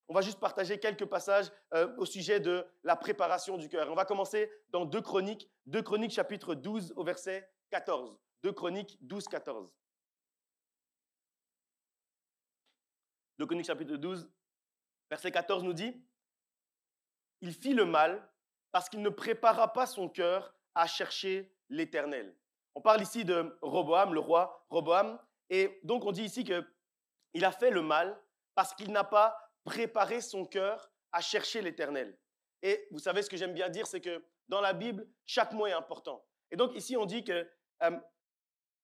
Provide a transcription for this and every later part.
on va juste partager quelques passages au sujet de la préparation du cœur. On va commencer dans 2 Chroniques chapitre 12 au verset 14. 2 Chroniques 12, 14. 2 Chroniques chapitre 12, verset 14 nous dit « Il fit le mal parce qu'il ne prépara pas son cœur à chercher l'Éternel. » On parle ici de Roboam, le roi Roboam. Et donc on dit ici qu'il a fait le mal parce qu'il n'a pas préparé son cœur à chercher l'Éternel. Et vous savez ce que j'aime bien dire, c'est que dans la Bible, chaque mot est important. Et donc ici on dit que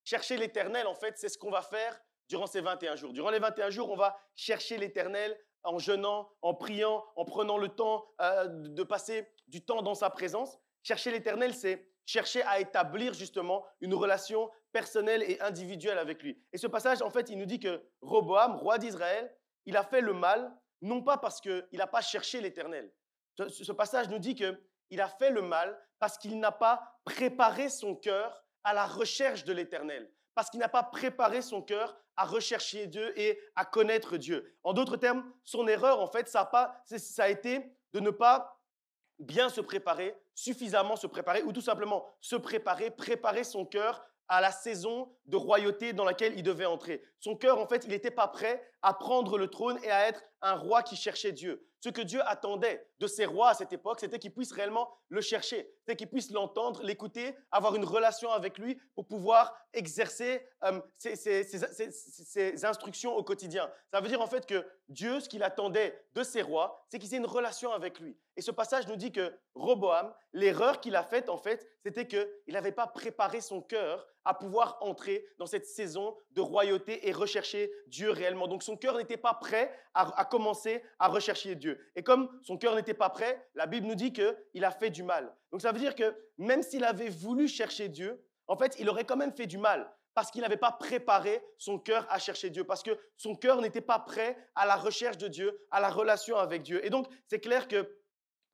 chercher l'Éternel, en fait, c'est ce qu'on va faire durant ces 21 jours. Durant les 21 jours, on va chercher l'Éternel en jeûnant, en priant, en prenant le temps de passer du temps dans sa présence. Chercher l'Éternel, c'est chercher à établir justement une relation personnelle et individuelle avec lui. Et ce passage, en fait, il nous dit que Roboam, roi d'Israël, il a fait le mal, non pas parce qu'il n'a pas cherché l'Éternel. Ce passage nous dit qu'il a fait le mal parce qu'il n'a pas préparé son cœur à la recherche de l'Éternel, parce qu'il n'a pas préparé son cœur à rechercher Dieu et à connaître Dieu. En d'autres termes, son erreur, en fait, ça a été de ne pas bien se préparer, suffisamment se préparer, ou tout simplement se préparer son cœur à la saison de royauté dans laquelle il devait entrer. Son cœur, en fait, il n'était pas prêt à prendre le trône et à être un roi qui cherchait Dieu. Ce que Dieu attendait de ces rois à cette époque, c'était qu'ils puissent réellement le chercher, c'était qu'ils puissent l'entendre, l'écouter, avoir une relation avec lui pour pouvoir exercer ses instructions au quotidien. Ça veut dire en fait que Dieu, ce qu'il attendait de ces rois, c'est qu'ils aient une relation avec lui. Et ce passage nous dit que Roboam, l'erreur qu'il a faite en fait, c'était qu'il n'avait pas préparé son cœur à pouvoir entrer dans cette saison de royauté et rechercher Dieu réellement. Donc son cœur n'était pas prêt à commencer à rechercher Dieu. Et comme son cœur n'était pas prêt, la Bible nous dit qu'il a fait du mal. Donc ça veut dire que même s'il avait voulu chercher Dieu, en fait, il aurait quand même fait du mal parce qu'il n'avait pas préparé son cœur à chercher Dieu, parce que son cœur n'était pas prêt à la recherche de Dieu, à la relation avec Dieu. Et donc, c'est clair que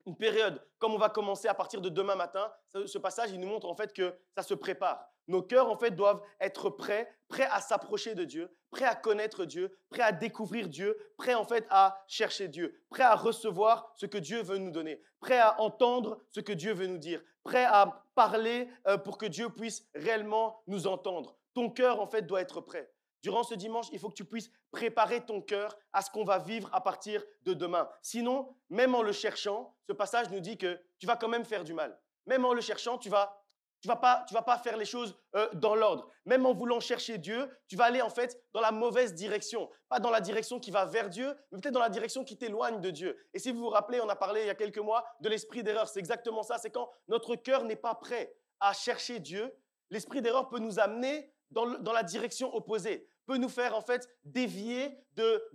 une période, comme on va commencer à partir de demain matin, ce passage, il nous montre en fait que ça se prépare. Nos cœurs, en fait, doivent être prêts à s'approcher de Dieu, prêts à connaître Dieu, prêts à découvrir Dieu, prêts, en fait, à chercher Dieu, prêts à recevoir ce que Dieu veut nous donner, prêts à entendre ce que Dieu veut nous dire, prêts à parler pour que Dieu puisse réellement nous entendre. Ton cœur, en fait, doit être prêt. Durant ce dimanche, il faut que tu puisses préparer ton cœur à ce qu'on va vivre à partir de demain. Sinon, même en le cherchant, ce passage nous dit que tu vas quand même faire du mal. Même en le cherchant, tu vas pas faire les choses dans l'ordre. Même en voulant chercher Dieu, tu vas aller en fait dans la mauvaise direction. Pas dans la direction qui va vers Dieu, mais peut-être dans la direction qui t'éloigne de Dieu. Et si vous vous rappelez, on a parlé il y a quelques mois de l'esprit d'erreur. C'est exactement ça. C'est quand notre cœur n'est pas prêt à chercher Dieu, l'esprit d'erreur peut nous amener dans la direction opposée, peut nous faire en fait dévier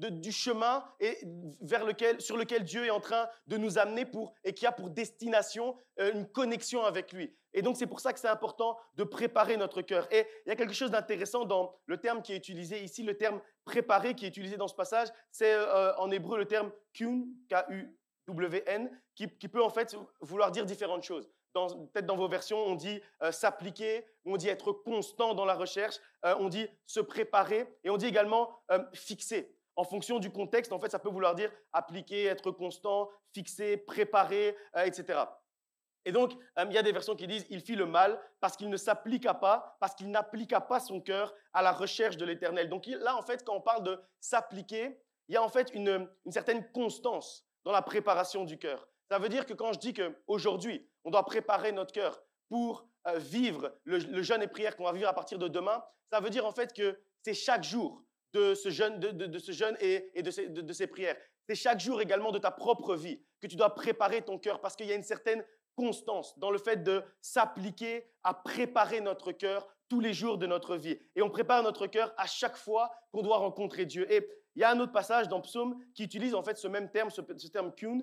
du chemin sur lequel Dieu est en train de nous amener et qui a pour destination une connexion avec lui. Et donc c'est pour ça que c'est important de préparer notre cœur. Et il y a quelque chose d'intéressant dans le terme qui est utilisé ici, le terme préparer qui est utilisé dans ce passage, c'est en hébreu le terme kun, K-U-W-N, qui peut en fait vouloir dire différentes choses. Peut-être dans vos versions, on dit s'appliquer, on dit être constant dans la recherche, on dit se préparer et on dit également fixer. En fonction du contexte, en fait, ça peut vouloir dire appliquer, être constant, fixer, préparer, etc. Et donc, il y a des versions qui disent « il fit le mal parce qu'il ne s'appliqua pas, parce qu'il n'appliqua pas son cœur à la recherche de l'Éternel ». Donc là, en fait, quand on parle de s'appliquer, il y a en fait une certaine constance dans la préparation du cœur. Ça veut dire que quand je dis qu'aujourd'hui, on doit préparer notre cœur pour vivre le jeûne et prière qu'on va vivre à partir de demain, ça veut dire en fait que c'est chaque jour de ce jeûne, de ce jeûne et de ces prières. C'est chaque jour également de ta propre vie que tu dois préparer ton cœur parce qu'il y a une certaine constance dans le fait de s'appliquer à préparer notre cœur tous les jours de notre vie. Et on prépare notre cœur à chaque fois qu'on doit rencontrer Dieu. Et il y a un autre passage dans Psaume qui utilise en fait ce même terme, ce terme kun.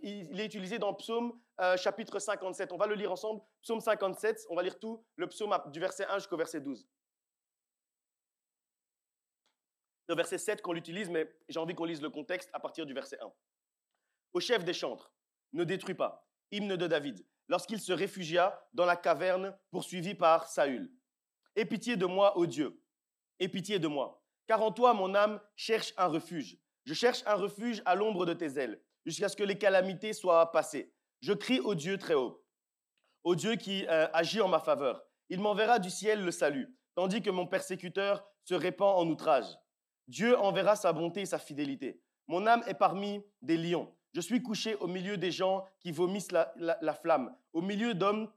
Il est utilisé dans Psaume chapitre 57. On va le lire ensemble. Psaume 57, on va lire tout le psaume du verset 1 jusqu'au verset 12. C'est au verset 7 qu'on l'utilise, mais j'ai envie qu'on lise le contexte à partir du verset 1. Au chef des chantres, ne détruis pas. Hymne de David, lorsqu'il se réfugia dans la caverne poursuivi par Saül. Aie pitié de moi, ô Dieu, aie pitié de moi, car en toi mon âme cherche un refuge. Je cherche un refuge à l'ombre de tes ailes, jusqu'à ce que les calamités soient passées. Je crie au Dieu très haut, au Dieu qui agit en ma faveur. Il m'enverra du ciel le salut, tandis que mon persécuteur se répand en outrage. Dieu enverra sa bonté et sa fidélité. Mon âme est parmi des lions. Je suis couché au milieu des gens qui vomissent la flamme, au milieu d'hommes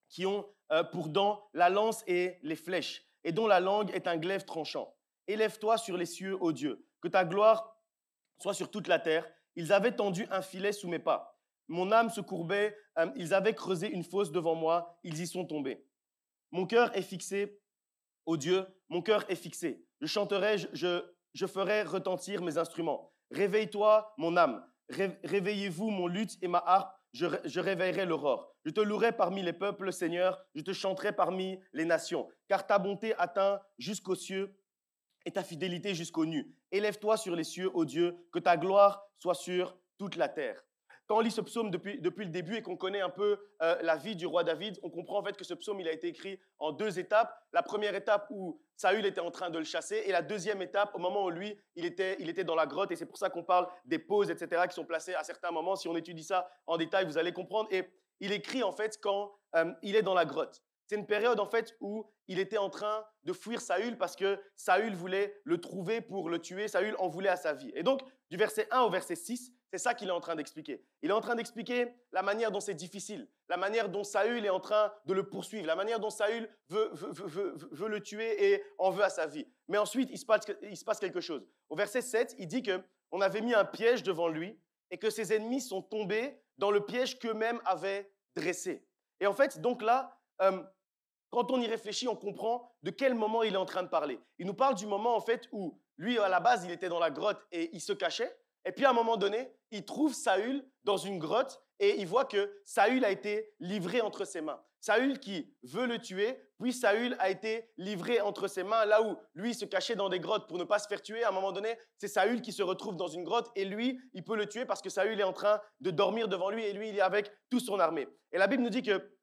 qui ont pour dents la lance et les flèches, et dont la langue est un glaive tranchant. Élève-toi sur les cieux, ô Dieu, que ta gloire soit sur toute la terre. Ils avaient tendu un filet sous mes pas. Mon âme se courbait, ils avaient creusé une fosse devant moi, ils y sont tombés. Mon cœur est fixé, ô Dieu, mon cœur est fixé. Je chanterai, je ferai retentir mes instruments. Réveille-toi, mon âme. Réveillez-vous, mon luth et ma harpe. Je réveillerai l'aurore. Je te louerai parmi les peuples, Seigneur. Je te chanterai parmi les nations. Car ta bonté atteint jusqu'aux cieux et ta fidélité jusqu'aux nues. Élève-toi sur les cieux, ô Dieu, que ta gloire soit sur toute la terre. Quand on lit ce psaume depuis le début et qu'on connaît un peu la vie du roi David, on comprend en fait que ce psaume il a été écrit en deux étapes. La première étape où Saül était en train de le chasser et la deuxième étape au moment où lui, il était dans la grotte et c'est pour ça qu'on parle des pauses, etc., qui sont placées à certains moments. Si on étudie ça en détail, vous allez comprendre. Et il écrit en fait quand il est dans la grotte. C'est une période en fait où il était en train de fuir Saül parce que Saül voulait le trouver pour le tuer. Saül en voulait à sa vie. Et donc, du verset 1 au verset 6, c'est ça qu'il est en train d'expliquer. Il est en train d'expliquer la manière dont c'est difficile, la manière dont Saül est en train de le poursuivre, la manière dont Saül veut le tuer et en veut à sa vie. Mais ensuite, il se passe quelque chose. Au verset 7, il dit qu'on avait mis un piège devant lui et que ses ennemis sont tombés dans le piège qu'eux-mêmes avaient dressé. Et en fait, donc là, quand on y réfléchit, on comprend de quel moment il est en train de parler. Il nous parle du moment en fait où lui, à la base, il était dans la grotte et il se cachait. Et puis à un moment donné, il trouve Saül dans une grotte et il voit que Saül a été livré entre ses mains. Saül qui veut le tuer, puis Saül a été livré entre ses mains là où lui se cachait dans des grottes pour ne pas se faire tuer. À un moment donné, c'est Saül qui se retrouve dans une grotte et lui, il peut le tuer parce que Saül est en train de dormir devant lui et lui, il est avec toute son armée. Et la Bible nous dit que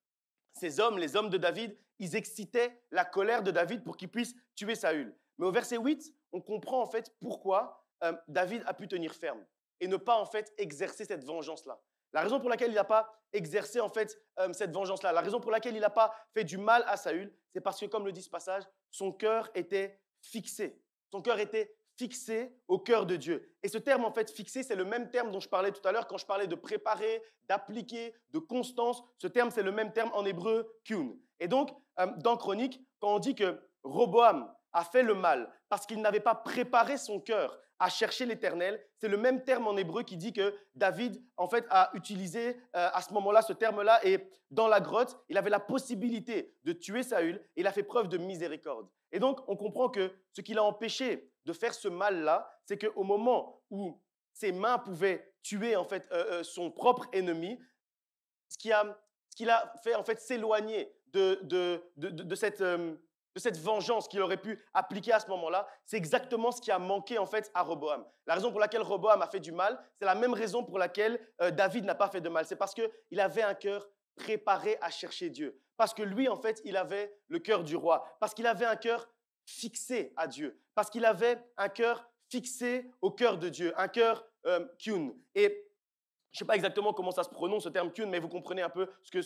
ces hommes, les hommes de David, ils excitaient la colère de David pour qu'il puisse tuer Saül. Mais au verset 8, on comprend en fait pourquoi David a pu tenir ferme et ne pas en fait exercer cette vengeance-là. La raison pour laquelle il n'a pas exercé en fait cette vengeance-là, la raison pour laquelle il n'a pas fait du mal à Saül, c'est parce que, comme le dit ce passage, son cœur était fixé. Son cœur était fixé au cœur de Dieu. Et ce terme en fait fixé, c'est le même terme dont je parlais tout à l'heure quand je parlais de préparer, d'appliquer, de constance. Ce terme, c'est le même terme en hébreu, kyun. Et donc, dans Chronique, quand on dit que Roboam a fait le mal parce qu'il n'avait pas préparé son cœur à chercher l'Éternel, c'est le même terme en hébreu qui dit que David, en fait, a utilisé à ce moment-là ce terme-là. Et dans la grotte, il avait la possibilité de tuer Saül et il a fait preuve de miséricorde. Et donc, on comprend que ce qui l'a empêché de faire ce mal-là, c'est qu'au moment où ses mains pouvaient tuer en fait son propre ennemi, ce qui l'a fait en fait s'éloigner de cette vengeance qu'il aurait pu appliquer à ce moment-là, c'est exactement ce qui a manqué en fait à Roboam. La raison pour laquelle Roboam a fait du mal, c'est la même raison pour laquelle David n'a pas fait de mal. C'est parce qu'il avait un cœur préparé à chercher Dieu. Parce que lui, en fait, il avait le cœur du roi. Parce qu'il avait un cœur fixé à Dieu. Parce qu'il avait un cœur fixé au cœur de Dieu. Un cœur kyun. Et je ne sais pas exactement comment ça se prononce, ce terme kyun, mais vous comprenez un peu ce que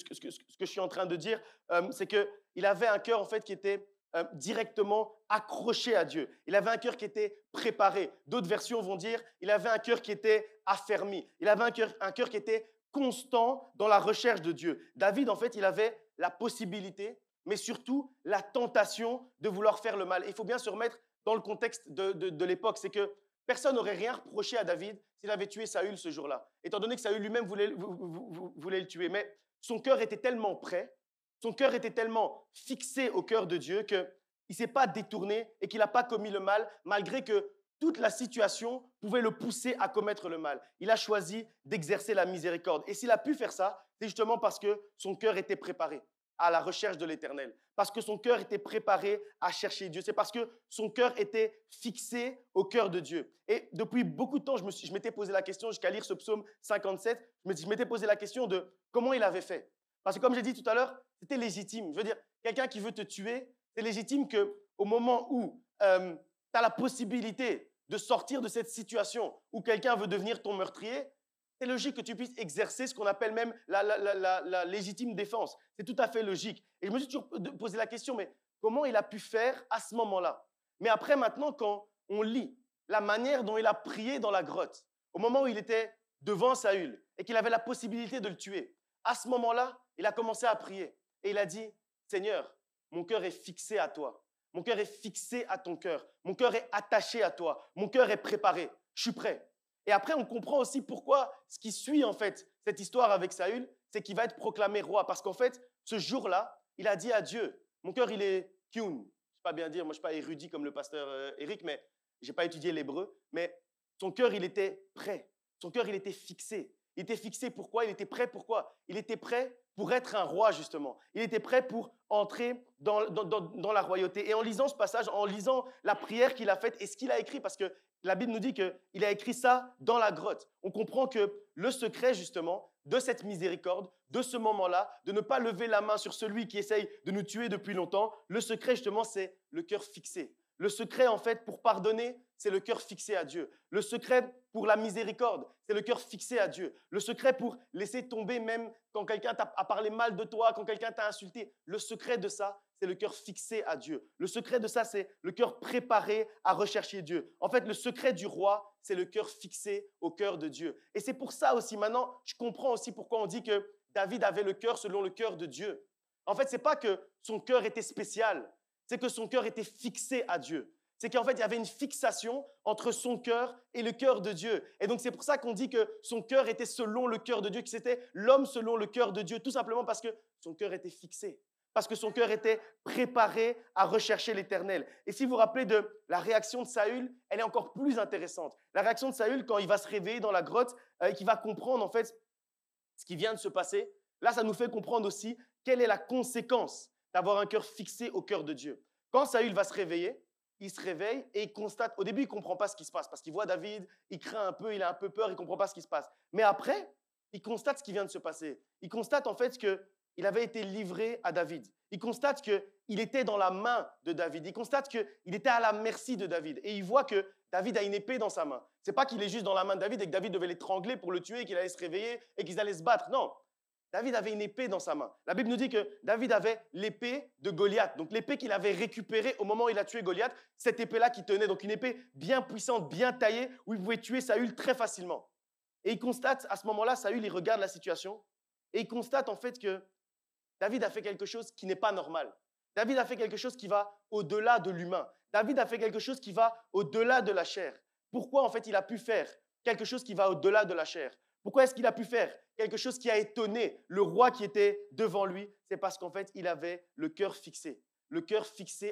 je suis en train de dire. C'est qu'il avait un cœur, en fait, qui était directement accroché à Dieu. Il avait un cœur qui était préparé. D'autres versions vont dire il avait un cœur qui était affermi. Il avait un cœur qui était constant dans la recherche de Dieu. David, en fait, il avait la possibilité, mais surtout la tentation de vouloir faire le mal. Et il faut bien se remettre dans le contexte de l'époque. C'est que personne n'aurait rien reproché à David s'il avait tué Saül ce jour-là, étant donné que Saül lui-même voulait le tuer. Mais son cœur était tellement prêt, son cœur était tellement fixé au cœur de Dieu qu'il ne s'est pas détourné et qu'il n'a pas commis le mal, malgré que toute la situation pouvait le pousser à commettre le mal. Il a choisi d'exercer la miséricorde. Et s'il a pu faire ça, c'est justement parce que son cœur était préparé à la recherche de l'Éternel, parce que son cœur était préparé à chercher Dieu. C'est parce que son cœur était fixé au cœur de Dieu. Et depuis beaucoup de temps, je m'étais posé la question, jusqu'à lire ce psaume 57, je m'étais posé la question de comment il avait fait. Parce que comme j'ai dit tout à l'heure, c'était légitime. Je veux dire, quelqu'un qui veut te tuer, c'est légitime qu'au moment où tu as la possibilité de sortir de cette situation où quelqu'un veut devenir ton meurtrier, c'est logique que tu puisses exercer ce qu'on appelle même la légitime défense. C'est tout à fait logique. Et je me suis toujours posé la question, mais comment il a pu faire à ce moment-là? Mais après, maintenant, quand on lit la manière dont il a prié dans la grotte, au moment où il était devant Saül et qu'il avait la possibilité de le tuer, à ce moment-là, il a commencé à prier. Et il a dit, Seigneur, mon cœur est fixé à toi. Mon cœur est fixé à ton cœur. Mon cœur est attaché à toi. Mon cœur est préparé. Je suis prêt. Et après, on comprend aussi pourquoi ce qui suit en fait cette histoire avec Saül, c'est qu'il va être proclamé roi. Parce qu'en fait, ce jour-là, il a dit à Dieu, mon cœur, il est kyun. Je ne sais pas bien dire, moi je ne suis pas érudit comme le pasteur Eric, mais je n'ai pas étudié l'hébreu. Mais son cœur, il était prêt. Son cœur, il était fixé. Il était fixé pourquoi? Il était prêt pourquoi? Il était prêt pour être un roi, justement. Il était prêt pour entrer dans la royauté. Et en lisant ce passage, en lisant la prière qu'il a faite et ce qu'il a écrit, parce que la Bible nous dit qu'il a écrit ça dans la grotte. On comprend que le secret, justement, de cette miséricorde, de ce moment-là, de ne pas lever la main sur celui qui essaye de nous tuer depuis longtemps, le secret, justement, c'est le cœur fixé. Le secret, en fait, pour pardonner, c'est le cœur fixé à Dieu. Le secret pour la miséricorde, c'est le cœur fixé à Dieu. Le secret pour laisser tomber même quand quelqu'un a parlé mal de toi, quand quelqu'un t'a insulté. Le secret de ça, c'est le cœur fixé à Dieu. Le secret de ça, c'est le cœur préparé à rechercher Dieu. En fait, le secret du roi, c'est le cœur fixé au cœur de Dieu. Et c'est pour ça aussi, maintenant, je comprends aussi pourquoi on dit que David avait le cœur selon le cœur de Dieu. En fait, ce n'est pas que son cœur était spécial, c'est que son cœur était fixé à Dieu. C'est qu'en fait, il y avait une fixation entre son cœur et le cœur de Dieu. Et donc, c'est pour ça qu'on dit que son cœur était selon le cœur de Dieu, que c'était l'homme selon le cœur de Dieu, tout simplement parce que son cœur était fixé, parce que son cœur était préparé à rechercher l'Éternel. Et si vous vous rappelez de la réaction de Saül, elle est encore plus intéressante. La réaction de Saül, quand il va se réveiller dans la grotte et qu'il va comprendre en fait ce qui vient de se passer, là, ça nous fait comprendre aussi quelle est la conséquence d'avoir un cœur fixé au cœur de Dieu. Quand Saül va se réveiller, il se réveille et il constate, au début, il ne comprend pas ce qui se passe parce qu'il voit David, il craint un peu, il a un peu peur, il ne comprend pas ce qui se passe. Mais après, il constate ce qui vient de se passer. Il constate en fait qu'il avait été livré à David. Il constate qu'il était dans la main de David. Il constate qu'il était à la merci de David. Et il voit que David a une épée dans sa main. Ce n'est pas qu'il est juste dans la main de David et que David devait l'étrangler pour le tuer et qu'il allait se réveiller et qu'ils allaient se battre. Non. David avait une épée dans sa main. La Bible nous dit que David avait l'épée de Goliath. Donc l'épée qu'il avait récupérée au moment où il a tué Goliath, cette épée-là qui tenait, donc une épée bien puissante, bien taillée, où il pouvait tuer Saül très facilement. Et il constate, à ce moment-là, Saül, il regarde la situation et il constate en fait que David a fait quelque chose qui n'est pas normal. David a fait quelque chose qui va au-delà de l'humain. David a fait quelque chose qui va au-delà de la chair. Pourquoi en fait il a pu faire quelque chose qui va au-delà de la chair? Pourquoi est-ce qu'il a pu faire quelque chose qui a étonné le roi qui était devant lui? C'est parce qu'en fait, il avait le cœur fixé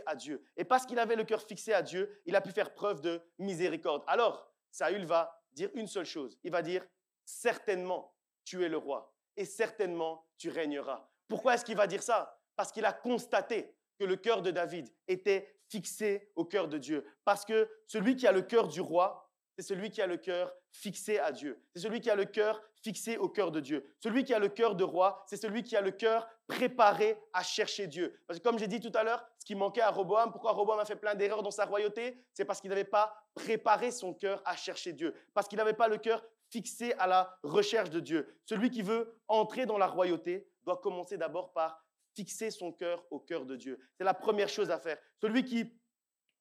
à Dieu. Et parce qu'il avait le cœur fixé à Dieu, il a pu faire preuve de miséricorde. Alors, Saül va dire une seule chose. Il va dire, certainement, tu es le roi et certainement, tu régneras. Pourquoi est-ce qu'il va dire ça? Parce qu'il a constaté que le cœur de David était fixé au cœur de Dieu. Parce que celui qui a le cœur du roi, c'est celui qui a le cœur fixé à Dieu. C'est celui qui a le cœur fixé au cœur de Dieu. Celui qui a le cœur de roi, c'est celui qui a le cœur préparé à chercher Dieu. Parce que comme j'ai dit tout à l'heure, ce qui manquait à Roboam, pourquoi Roboam a fait plein d'erreurs dans sa royauté, c'est parce qu'il n'avait pas préparé son cœur à chercher Dieu. Parce qu'il n'avait pas le cœur fixé à la recherche de Dieu. Celui qui veut entrer dans la royauté doit commencer d'abord par fixer son cœur au cœur de Dieu. C'est la première chose à faire. Celui qui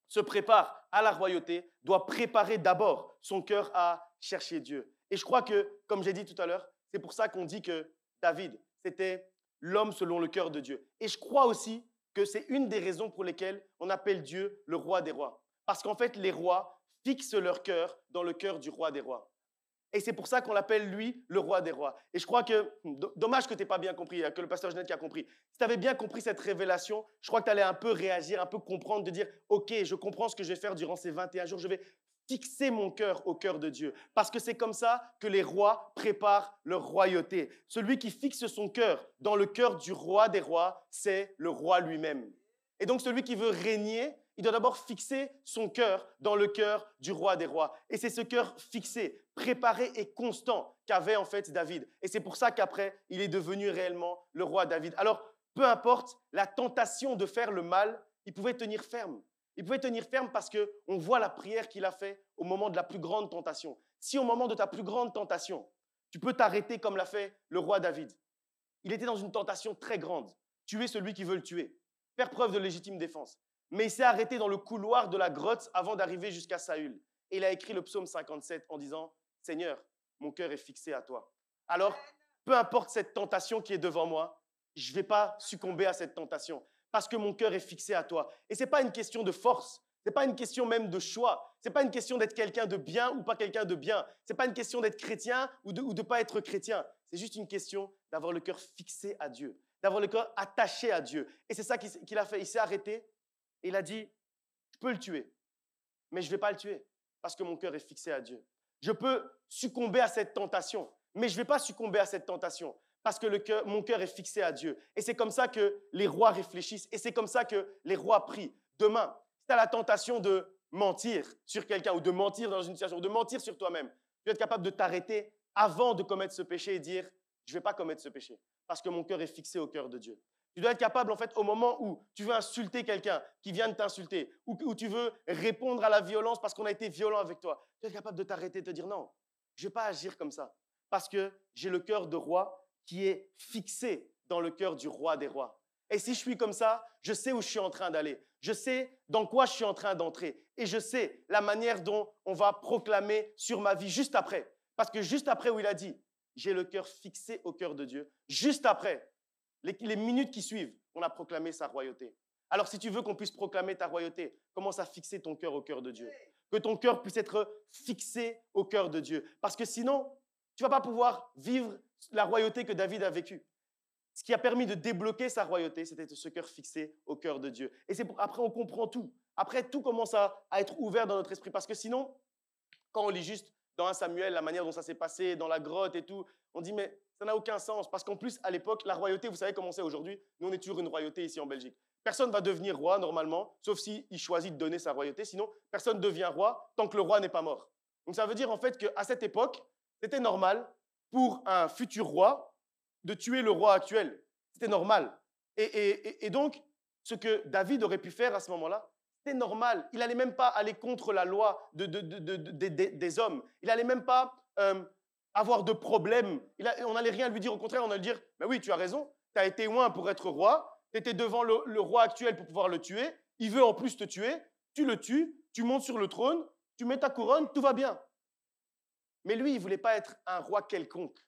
se prépare à la royauté doit préparer d'abord son cœur à chercher Dieu. Et je crois que, comme j'ai dit tout à l'heure, c'est pour ça qu'on dit que David, c'était l'homme selon le cœur de Dieu. Et je crois aussi que c'est une des raisons pour lesquelles on appelle Dieu le roi des rois. Parce qu'en fait, les rois fixent leur cœur dans le cœur du roi des rois. Et c'est pour ça qu'on l'appelle, lui, le roi des rois. Et je crois que, dommage que tu n'aies pas bien compris, que le pasteur Genette qui a compris. Si tu avais bien compris cette révélation, je crois que tu allais un peu réagir, un peu comprendre, de dire, OK, je comprends ce que je vais faire durant ces 21 jours, je vais fixer mon cœur au cœur de Dieu. Parce que c'est comme ça que les rois préparent leur royauté. Celui qui fixe son cœur dans le cœur du roi des rois, c'est le roi lui-même. Et donc, celui qui veut régner, il doit d'abord fixer son cœur dans le cœur du roi des rois. Et c'est ce cœur fixé, préparé et constant qu'avait en fait David. Et c'est pour ça qu'après, il est devenu réellement le roi David. Alors, peu importe la tentation de faire le mal, il pouvait tenir ferme. Il pouvait tenir ferme parce qu'on voit la prière qu'il a faite au moment de la plus grande tentation. Si au moment de ta plus grande tentation, tu peux t'arrêter comme l'a fait le roi David. Il était dans une tentation très grande. Tuer celui qui veut le tuer. Faire preuve de légitime défense. Mais il s'est arrêté dans le couloir de la grotte avant d'arriver jusqu'à Saül. Et il a écrit le psaume 57 en disant « Seigneur, mon cœur est fixé à toi. » Alors, peu importe cette tentation qui est devant moi, je ne vais pas succomber à cette tentation parce que mon cœur est fixé à toi. Et ce n'est pas une question de force, ce n'est pas une question même de choix, ce n'est pas une question d'être quelqu'un de bien ou pas quelqu'un de bien, ce n'est pas une question d'être chrétien ou de ne pas être chrétien. C'est juste une question d'avoir le cœur fixé à Dieu, d'avoir le cœur attaché à Dieu. Et c'est ça qu'il a fait. Il s'est arrêté et il a dit « Je peux le tuer, mais je ne vais pas le tuer parce que mon cœur est fixé à Dieu. Je peux succomber à cette tentation, mais je ne vais pas succomber à cette tentation parce que mon cœur est fixé à Dieu. » Et c'est comme ça que les rois réfléchissent et c'est comme ça que les rois prient. Demain, si tu as la tentation de mentir sur quelqu'un ou de mentir dans une situation, ou de mentir sur toi-même, tu dois être capable de t'arrêter avant de commettre ce péché et dire « Je ne vais pas commettre ce péché parce que mon cœur est fixé au cœur de Dieu. » Tu dois être capable, en fait, au moment où tu veux insulter quelqu'un qui vient de t'insulter ou tu veux répondre à la violence parce qu'on a été violent avec toi, tu dois être capable de t'arrêter et de te dire « Non, je ne vais pas agir comme ça parce que j'ai le cœur de roi qui est fixé dans le cœur du roi des rois. Et si je suis comme ça, je sais où je suis en train d'aller. Je sais dans quoi je suis en train d'entrer. Et je sais la manière dont on va proclamer sur ma vie juste après. Parce que juste après où il a dit « J'ai le cœur fixé au cœur de Dieu », juste après, les minutes qui suivent, on a proclamé sa royauté. Alors si tu veux qu'on puisse proclamer ta royauté, commence à fixer ton cœur au cœur de Dieu. Que ton cœur puisse être fixé au cœur de Dieu. Parce que sinon, tu ne vas pas pouvoir vivre la royauté que David a vécue. Ce qui a permis de débloquer sa royauté, c'était ce cœur fixé au cœur de Dieu. Et après, on comprend tout. Après, tout commence à être ouvert dans notre esprit. Parce que sinon, quand on lit juste dans 1 Samuel, la manière dont ça s'est passé, dans la grotte et tout, on dit, mais ça n'a aucun sens. Parce qu'en plus, à l'époque, la royauté, vous savez comment c'est aujourd'hui? Nous, on est toujours une royauté ici en Belgique. Personne ne va devenir roi normalement, sauf s'il choisit de donner sa royauté. Sinon, personne ne devient roi tant que le roi n'est pas mort. Donc ça veut dire en fait qu'à cette époque, c'était normal pour un futur roi de tuer le roi actuel. C'était normal. Et donc, ce que David aurait pu faire à ce moment-là, c'était normal. Il n'allait même pas aller contre la loi des hommes. Il n'allait même pas avoir de problème. On n'allait rien lui dire. Au contraire, on allait dire, mais oui, tu as raison, tu as été loin pour être roi, tu étais devant le roi actuel pour pouvoir le tuer, il veut en plus te tuer, tu le tues, tu montes sur le trône, tu mets ta couronne, tout va bien. Mais lui, il ne voulait pas être un roi quelconque.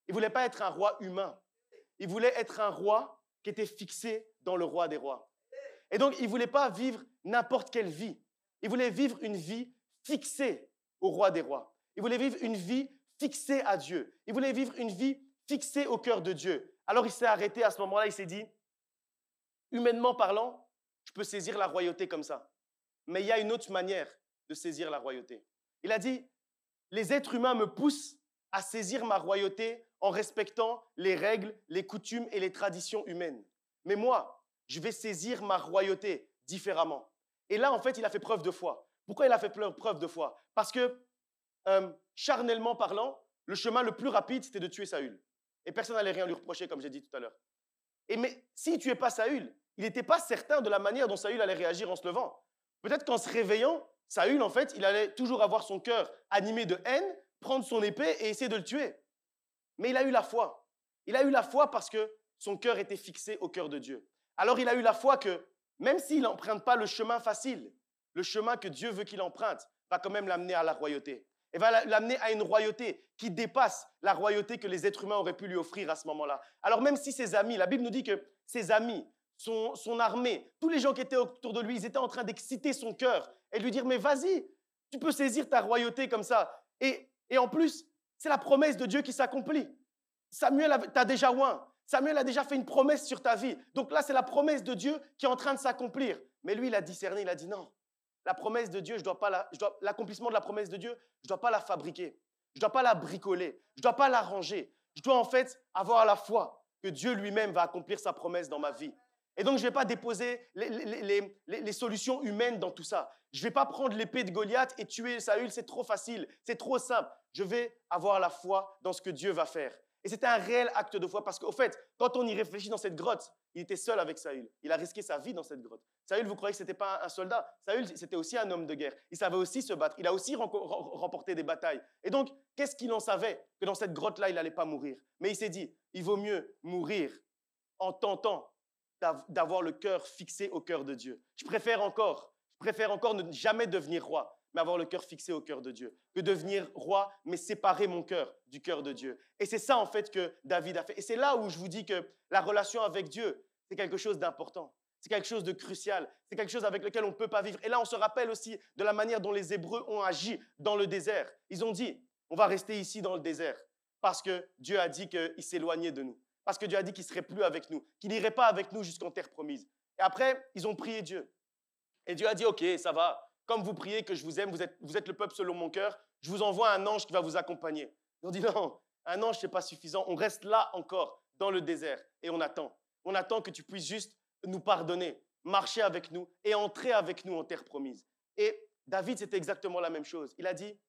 Il ne voulait pas être un roi humain. Il voulait être un roi qui était fixé dans le roi des rois. Et donc, il ne voulait pas vivre n'importe quelle vie. Il voulait vivre une vie fixée au roi des rois. Il voulait vivre une vie fixée à Dieu. Il voulait vivre une vie fixée au cœur de Dieu. Alors, il s'est arrêté à ce moment-là, il s'est dit, humainement parlant, je peux saisir la royauté comme ça. Mais il y a une autre manière de saisir la royauté. Il a dit, les êtres humains me poussent à saisir ma royauté en respectant les règles, les coutumes et les traditions humaines. Mais moi, je vais saisir ma royauté différemment. Et là, en fait, il a fait preuve de foi. Pourquoi il a fait preuve de foi? Parce que, charnellement parlant, le chemin le plus rapide, c'était de tuer Saül. Et personne n'allait rien lui reprocher, comme j'ai dit tout à l'heure. Mais s'il ne tuait pas Saül, il n'était pas certain de la manière dont Saül allait réagir en se levant. Peut-être qu'en se réveillant, Saül, en fait, il allait toujours avoir son cœur animé de haine, prendre son épée et essayer de le tuer. Mais il a eu la foi. Il a eu la foi parce que son cœur était fixé au cœur de Dieu. Alors il a eu la foi que même s'il n'emprunte pas le chemin facile, le chemin que Dieu veut qu'il emprunte va quand même l'amener à la royauté. Et va l'amener à une royauté qui dépasse la royauté que les êtres humains auraient pu lui offrir à ce moment-là. Alors même si ses amis, la Bible nous dit que ses amis, son armée, tous les gens qui étaient autour de lui, ils étaient en train d'exciter son cœur et de lui dire, mais vas-y, tu peux saisir ta royauté comme ça. Et en plus, c'est la promesse de Dieu qui s'accomplit. Samuel t'a déjà oint. Samuel a déjà fait une promesse sur ta vie. Donc là, c'est la promesse de Dieu qui est en train de s'accomplir. Mais lui, il a discerné, il a dit non. La promesse de Dieu, l'accomplissement de la promesse de Dieu, je ne dois pas la fabriquer. Je ne dois pas la bricoler. Je ne dois pas l'arranger. Je dois en fait avoir la foi que Dieu lui-même va accomplir sa promesse dans ma vie. Et donc, je ne vais pas déposer les solutions humaines dans tout ça. Je ne vais pas prendre l'épée de Goliath et tuer Saül, c'est trop facile, c'est trop simple. Je vais avoir la foi dans ce que Dieu va faire. Et c'était un réel acte de foi parce qu'au fait, quand on y réfléchit dans cette grotte, il était seul avec Saül. Il a risqué sa vie dans cette grotte. Saül, vous croyez que ce n'était pas un soldat? Saül, c'était aussi un homme de guerre. Il savait aussi se battre. Il a aussi remporté des batailles. Et donc, qu'est-ce qu'il en savait? Que dans cette grotte-là, il n'allait pas mourir. Mais il s'est dit, il vaut mieux mourir en tentant d'avoir le cœur fixé au cœur de Dieu. Je préfère encore ne jamais devenir roi, mais avoir le cœur fixé au cœur de Dieu, que devenir roi, mais séparer mon cœur du cœur de Dieu. Et c'est ça, en fait, que David a fait. Et c'est là où je vous dis que la relation avec Dieu, c'est quelque chose d'important. C'est quelque chose de crucial. C'est quelque chose avec lequel on ne peut pas vivre. Et là, on se rappelle aussi de la manière dont les Hébreux ont agi dans le désert. Ils ont dit, on va rester ici dans le désert parce que Dieu a dit qu'il s'éloignait de nous. Parce que Dieu a dit qu'il ne serait plus avec nous, qu'il n'irait pas avec nous jusqu'en terre promise. Et après, ils ont prié Dieu. Et Dieu a dit, ok, ça va. Comme vous priez que je vous aime, vous êtes le peuple selon mon cœur, je vous envoie un ange qui va vous accompagner. Ils ont dit, non, un ange, ce n'est pas suffisant. On reste là encore, dans le désert, et on attend. On attend que tu puisses juste nous pardonner, marcher avec nous et entrer avec nous en terre promise. Et David, c'était exactement la même chose. Il a dit,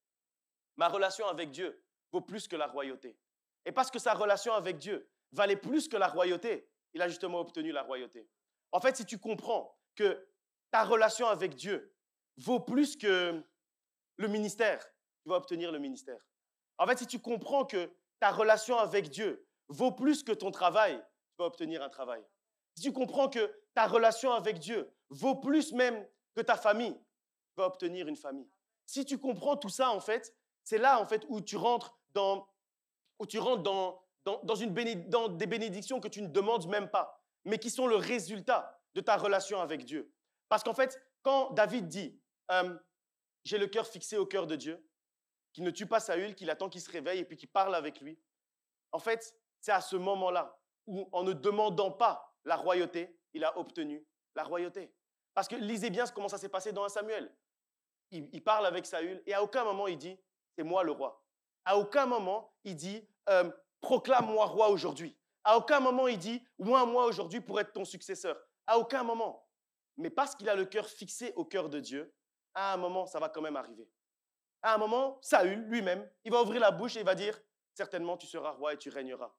ma relation avec Dieu vaut plus que la royauté. Et parce que sa relation avec Dieu valait plus que la royauté, il a justement obtenu la royauté. En fait, si tu comprends que ta relation avec Dieu vaut plus que le ministère, tu vas obtenir le ministère. En fait, si tu comprends que ta relation avec Dieu vaut plus que ton travail, tu vas obtenir un travail. Si tu comprends que ta relation avec Dieu vaut plus même que ta famille, tu vas obtenir une famille. Si tu comprends tout ça, en fait, c'est là en fait, où tu rentres dans des bénédictions que tu ne demandes même pas, mais qui sont le résultat de ta relation avec Dieu. Parce qu'en fait, quand David dit « j'ai le cœur fixé au cœur de Dieu », qu'il ne tue pas Saül, qu'il attend qu'il se réveille et puis qu'il parle avec lui, en fait, c'est à ce moment-là où, en ne demandant pas la royauté, il a obtenu la royauté. Parce que lisez bien comment ça s'est passé dans 1 Samuel. Il parle avec Saül et à aucun moment il dit « c'est moi le roi ». À aucun moment il dit « proclame-moi roi aujourd'hui ». À aucun moment il dit « moi aujourd'hui pour être ton successeur ». À aucun moment. Mais parce qu'il a le cœur fixé au cœur de Dieu, à un moment, ça va quand même arriver. À un moment, Saül lui-même, il va ouvrir la bouche et il va dire « certainement tu seras roi et tu régneras ».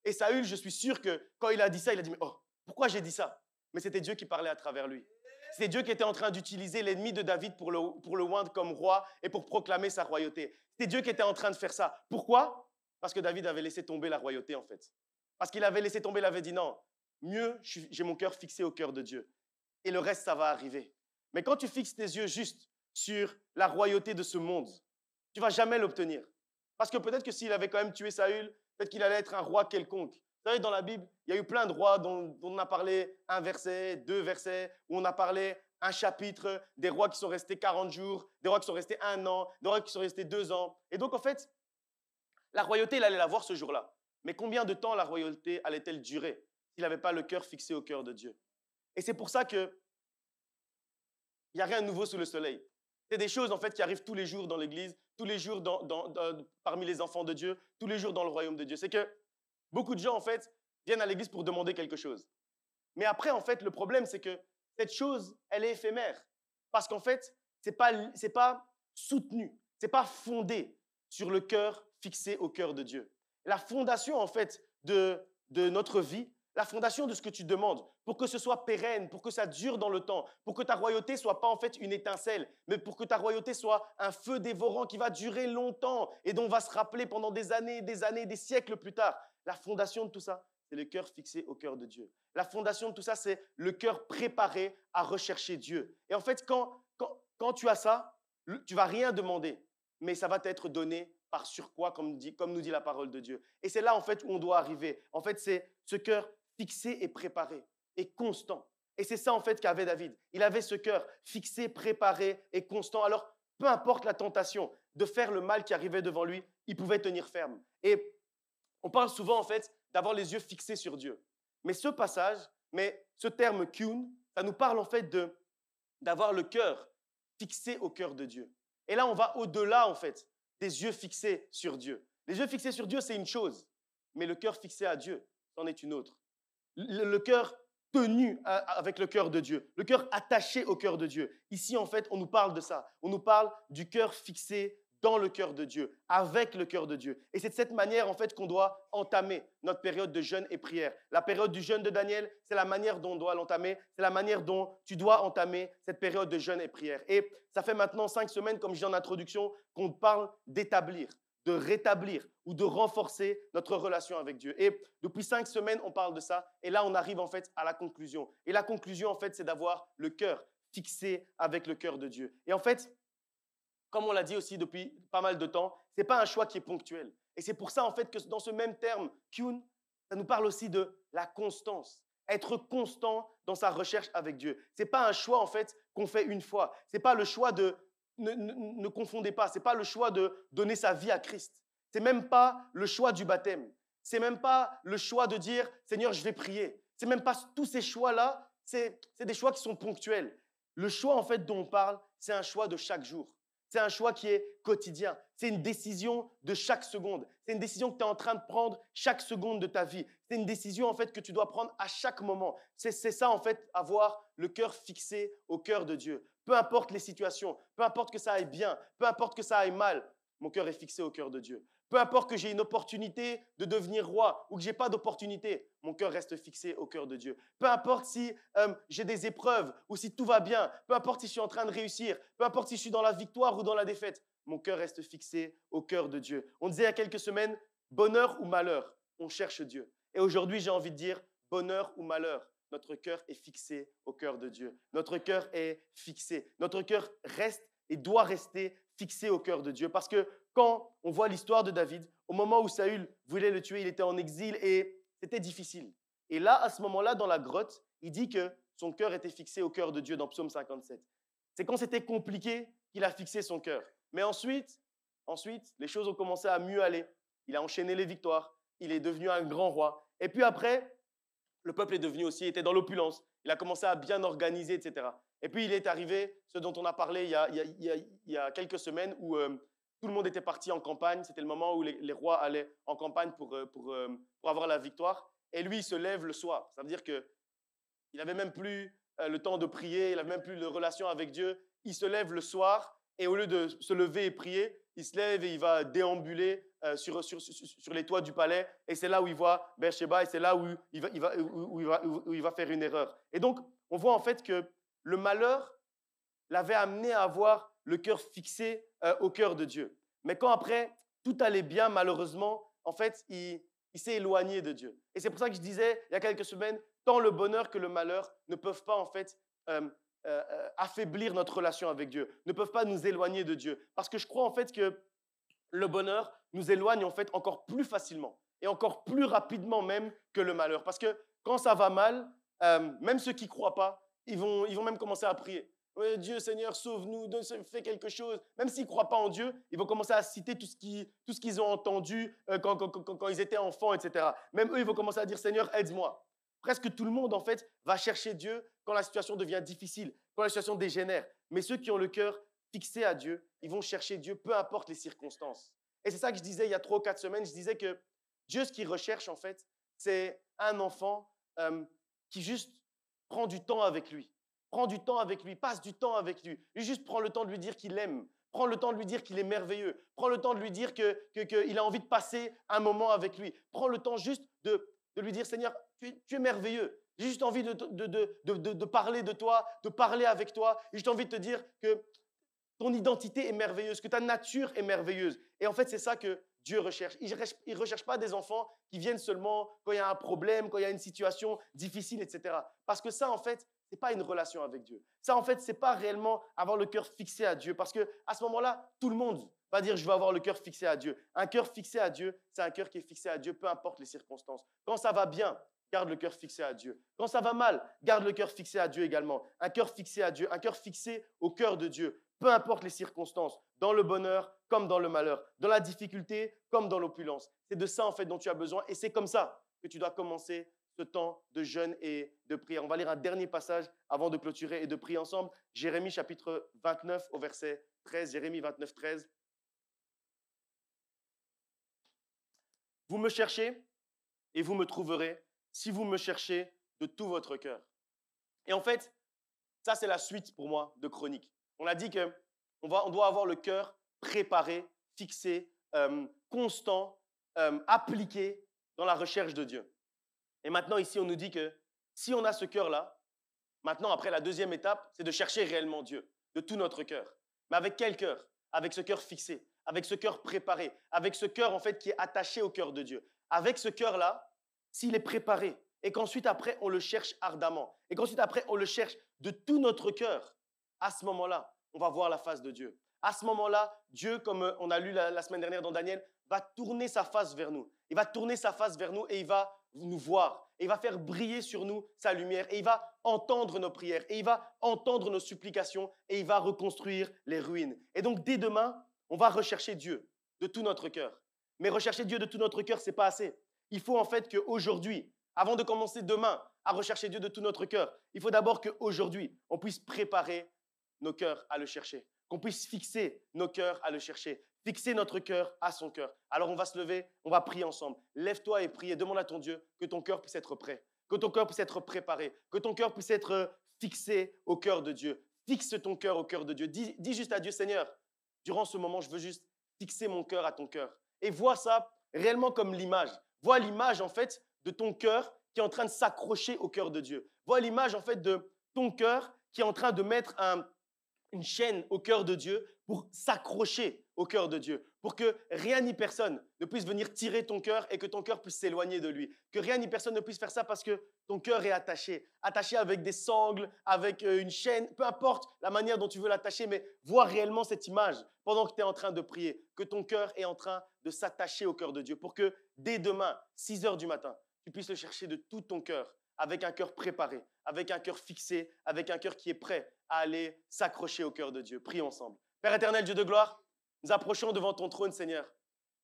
Et Saül, je suis sûr que quand il a dit ça, il a dit « mais oh, pourquoi j'ai dit ça ?» Mais c'était Dieu qui parlait à travers lui. C'était Dieu qui était en train d'utiliser l'ennemi de David pour le oindre comme roi et pour proclamer sa royauté. C'était Dieu qui était en train de faire ça. Pourquoi? Parce que David avait laissé tomber la royauté en fait. Parce qu'il avait laissé tomber, il avait dit non, mieux j'ai mon cœur fixé au cœur de Dieu. Et le reste, ça va arriver. Mais quand tu fixes tes yeux juste sur la royauté de ce monde, tu ne vas jamais l'obtenir. Parce que peut-être que s'il avait quand même tué Saül, peut-être qu'il allait être un roi quelconque. Vous savez, dans la Bible, il y a eu plein de rois dont on a parlé un verset, 2 versets, où on a parlé un chapitre, des rois qui sont restés 40 jours, des rois qui sont restés 1 an, des rois qui sont restés 2 ans. Et donc, en fait, la royauté, il allait la voir ce jour-là. Mais combien de temps la royauté allait-elle durer s'il n'avait pas le cœur fixé au cœur de Dieu? Et c'est pour ça qu'il n'y a rien de nouveau sous le soleil. C'est des choses en fait qui arrivent tous les jours dans l'Église, tous les jours parmi les enfants de Dieu, tous les jours dans le royaume de Dieu. C'est que beaucoup de gens en fait viennent à l'Église pour demander quelque chose. Mais après en fait le problème c'est que cette chose elle est éphémère parce qu'en fait c'est pas soutenu, c'est pas fondé sur le cœur fixé au cœur de Dieu. La fondation en fait de notre vie, la fondation de ce que tu demandes, pour que ce soit pérenne, pour que ça dure dans le temps, pour que ta royauté ne soit pas en fait une étincelle, mais pour que ta royauté soit un feu dévorant qui va durer longtemps et dont on va se rappeler pendant des années, des siècles plus tard. La fondation de tout ça, c'est le cœur fixé au cœur de Dieu. La fondation de tout ça, c'est le cœur préparé à rechercher Dieu. Et en fait, quand tu as ça, tu ne vas rien demander, mais ça va t'être donné par surcroît, comme nous dit la parole de Dieu. Et c'est là en fait où on doit arriver. En fait, c'est ce cœur fixé et préparé et constant. Et c'est ça en fait qu'avait David. Il avait ce cœur fixé, préparé et constant. Alors, peu importe la tentation de faire le mal qui arrivait devant lui, il pouvait tenir ferme. Et on parle souvent en fait d'avoir les yeux fixés sur Dieu. Mais ce terme « kyun », ça nous parle en fait d'avoir le cœur fixé au cœur de Dieu. Et là, on va au-delà en fait des yeux fixés sur Dieu. Les yeux fixés sur Dieu, c'est une chose, mais le cœur fixé à Dieu, c'en est une autre. Le cœur tenu avec le cœur de Dieu, le cœur attaché au cœur de Dieu. Ici, en fait, on nous parle de ça. On nous parle du cœur fixé dans le cœur de Dieu, avec le cœur de Dieu. Et c'est de cette manière, en fait, qu'on doit entamer notre période de jeûne et prière. La période du jeûne de Daniel, c'est la manière dont on doit l'entamer, c'est la manière dont tu dois entamer cette période de jeûne et prière. Et ça fait maintenant 5 semaines, comme je dis en introduction, qu'on parle d'établir, de rétablir ou de renforcer notre relation avec Dieu. Et depuis 5 semaines, on parle de ça. Et là, on arrive en fait à la conclusion. Et la conclusion, en fait, c'est d'avoir le cœur fixé avec le cœur de Dieu. Et en fait, comme on l'a dit aussi depuis pas mal de temps, ce n'est pas un choix qui est ponctuel. Et c'est pour ça, en fait, que dans ce même terme, Kyun, ça nous parle aussi de la constance. Être constant dans sa recherche avec Dieu. Ce n'est pas un choix, en fait, qu'on fait une fois. Ce n'est pas le choix de... Ne confondez pas, ce n'est pas le choix de donner sa vie à Christ. Ce n'est même pas le choix du baptême. Ce n'est même pas le choix de dire, Seigneur, je vais prier. Ce n'est même pas tous ces choix-là, c'est des choix qui sont ponctuels. Le choix, en fait, dont on parle, c'est un choix de chaque jour. C'est un choix qui est quotidien. C'est une décision de chaque seconde. C'est une décision que tu es en train de prendre chaque seconde de ta vie. C'est une décision en fait que tu dois prendre à chaque moment. C'est ça en fait, avoir le cœur fixé au cœur de Dieu. Peu importe les situations, peu importe que ça aille bien, peu importe que ça aille mal, mon cœur est fixé au cœur de Dieu. Peu importe que j'ai une opportunité de devenir roi ou que je n'ai pas d'opportunité, mon cœur reste fixé au cœur de Dieu. Peu importe si j'ai des épreuves ou si tout va bien, peu importe si je suis en train de réussir, peu importe si je suis dans la victoire ou dans la défaite, mon cœur reste fixé au cœur de Dieu. On disait il y a quelques semaines, bonheur ou malheur, on cherche Dieu. Et aujourd'hui, j'ai envie de dire, bonheur ou malheur, notre cœur est fixé au cœur de Dieu. Notre cœur est fixé. Notre cœur reste et doit rester fixé au cœur de Dieu. Parce que quand on voit l'histoire de David, au moment où Saül voulait le tuer, il était en exil et c'était difficile. Et là, à ce moment-là, dans la grotte, il dit que son cœur était fixé au cœur de Dieu dans Psaume 57. C'est quand c'était compliqué qu'il a fixé son cœur. Mais ensuite, les choses ont commencé à mieux aller. Il a enchaîné les victoires. Il est devenu un grand roi. Et puis après, le peuple est devenu aussi, était dans l'opulence. Il a commencé à bien organiser, etc. Et puis il est arrivé, ce dont on a parlé il y a quelques semaines, où tout le monde était parti en campagne. C'était le moment où les rois allaient en campagne pour avoir la victoire. Et lui, il se lève le soir. Ça veut dire qu'il n'avait même plus le temps de prier, il n'avait même plus de relation avec Dieu. Il se lève le soir et au lieu de se lever et prier, il se lève et il va déambuler sur les toits du palais. Et c'est là où il voit Beersheba et c'est là où il va faire une erreur. Et donc, on voit en fait que le malheur l'avait amené à avoir le cœur fixé au cœur de Dieu. Mais quand après, tout allait bien, malheureusement, en fait, il s'est éloigné de Dieu. Et c'est pour ça que je disais, il y a quelques semaines, tant le bonheur que le malheur ne peuvent pas, en fait, affaiblir notre relation avec Dieu, ne peuvent pas nous éloigner de Dieu. Parce que je crois, en fait, que le bonheur nous éloigne, en fait, encore plus facilement et encore plus rapidement même que le malheur. Parce que quand ça va mal, même ceux qui ne croient pas, ils vont même commencer à prier. Ouais, Dieu, Seigneur, sauve-nous, fais quelque chose. Même s'ils ne croient pas en Dieu, ils vont commencer à citer tout ce qu'ils ont entendu quand ils étaient enfants, etc. Même eux, ils vont commencer à dire, Seigneur, aide-moi. Presque tout le monde, en fait, va chercher Dieu quand la situation devient difficile, quand la situation dégénère. Mais ceux qui ont le cœur fixé à Dieu, ils vont chercher Dieu, peu importe les circonstances. Et c'est ça que je disais il y a 3 ou 4 semaines. Je disais que Dieu, ce qu'il recherche, en fait, c'est un enfant qui juste prend du temps avec lui. Prends du temps avec lui, passe du temps avec lui. Lui juste prends le temps de lui dire qu'il l'aime. Prends le temps de lui dire qu'il est merveilleux. Prends le temps de lui dire qu'il a envie de passer un moment avec lui. Prends le temps juste de lui dire, Seigneur, tu es merveilleux. J'ai juste envie de parler de toi, de parler avec toi. J'ai juste envie de te dire que ton identité est merveilleuse, que ta nature est merveilleuse. Et en fait, c'est ça que Dieu recherche. Il ne recherche pas des enfants qui viennent seulement quand il y a un problème, quand il y a une situation difficile, etc. Parce que ça, en fait, ce n'est pas une relation avec Dieu. Ça, en fait, ce n'est pas réellement avoir le cœur fixé à Dieu. Parce qu'à ce moment-là, tout le monde va dire « je veux avoir le cœur fixé à Dieu ». Un cœur fixé à Dieu, c'est un cœur qui est fixé à Dieu, peu importe les circonstances. Quand ça va bien, garde le cœur fixé à Dieu. Quand ça va mal, garde le cœur fixé à Dieu également. Un cœur fixé à Dieu, un cœur fixé au cœur de Dieu, peu importe les circonstances, dans le bonheur comme dans le malheur, dans la difficulté comme dans l'opulence. C'est de ça, en fait, dont tu as besoin et c'est comme ça que tu dois commencer ce temps de jeûne et de prière. On va lire un dernier passage avant de clôturer et de prier ensemble. Jérémie chapitre 29 au verset 13. Jérémie 29, 13. Vous me cherchez et vous me trouverez si vous me cherchez de tout votre cœur. Et en fait, ça c'est la suite pour moi de Chronique. On a dit qu'on doit avoir le cœur préparé, fixé, constant, appliqué dans la recherche de Dieu. Et maintenant, ici, on nous dit que si on a ce cœur-là, maintenant, après la deuxième étape, c'est de chercher réellement Dieu, de tout notre cœur. Mais avec quel cœur? Avec ce cœur fixé, avec ce cœur préparé, avec ce cœur, en fait, qui est attaché au cœur de Dieu. Avec ce cœur-là, s'il est préparé, et qu'ensuite, après, on le cherche ardemment, et qu'ensuite, après, on le cherche de tout notre cœur, à ce moment-là, on va voir la face de Dieu. À ce moment-là, Dieu, comme on a lu la semaine dernière dans Daniel, va tourner sa face vers nous. Il va tourner sa face vers nous et il va nous voir. Et il va faire briller sur nous sa lumière. Et il va entendre nos prières. Et il va entendre nos supplications. Et il va reconstruire les ruines. Et donc, dès demain, on va rechercher Dieu de tout notre cœur. Mais rechercher Dieu de tout notre cœur, ce n'est pas assez. Il faut en fait qu'aujourd'hui, avant de commencer demain à rechercher Dieu de tout notre cœur, il faut d'abord qu'aujourd'hui, on puisse préparer nos cœurs à le chercher. Qu'on puisse fixer nos cœurs à le chercher. Fixer notre cœur à son cœur. Alors on va se lever, on va prier ensemble. Lève-toi et prie et demande à ton Dieu que ton cœur puisse être prêt, que ton cœur puisse être préparé, que ton cœur puisse être fixé au cœur de Dieu. Fixe ton cœur au cœur de Dieu. Dis juste à Dieu, Seigneur, durant ce moment, je veux juste fixer mon cœur à ton cœur. Et vois ça réellement comme l'image. Vois l'image en fait de ton cœur qui est en train de s'accrocher au cœur de Dieu. Vois l'image en fait de ton cœur qui est en train de mettre une chaîne au cœur de Dieu pour s'accrocher au cœur de Dieu, pour que rien ni personne ne puisse venir tirer ton cœur et que ton cœur puisse s'éloigner de lui. Que rien ni personne ne puisse faire ça parce que ton cœur est attaché, attaché avec des sangles, avec une chaîne, peu importe la manière dont tu veux l'attacher, mais vois réellement cette image pendant que tu es en train de prier, que ton cœur est en train de s'attacher au cœur de Dieu, pour que dès demain, 6 heures du matin, tu puisses le chercher de tout ton cœur, avec un cœur préparé, avec un cœur fixé, avec un cœur qui est prêt à aller s'accrocher au cœur de Dieu. Prions ensemble. Père éternel, Dieu de gloire, nous approchons devant ton trône, Seigneur.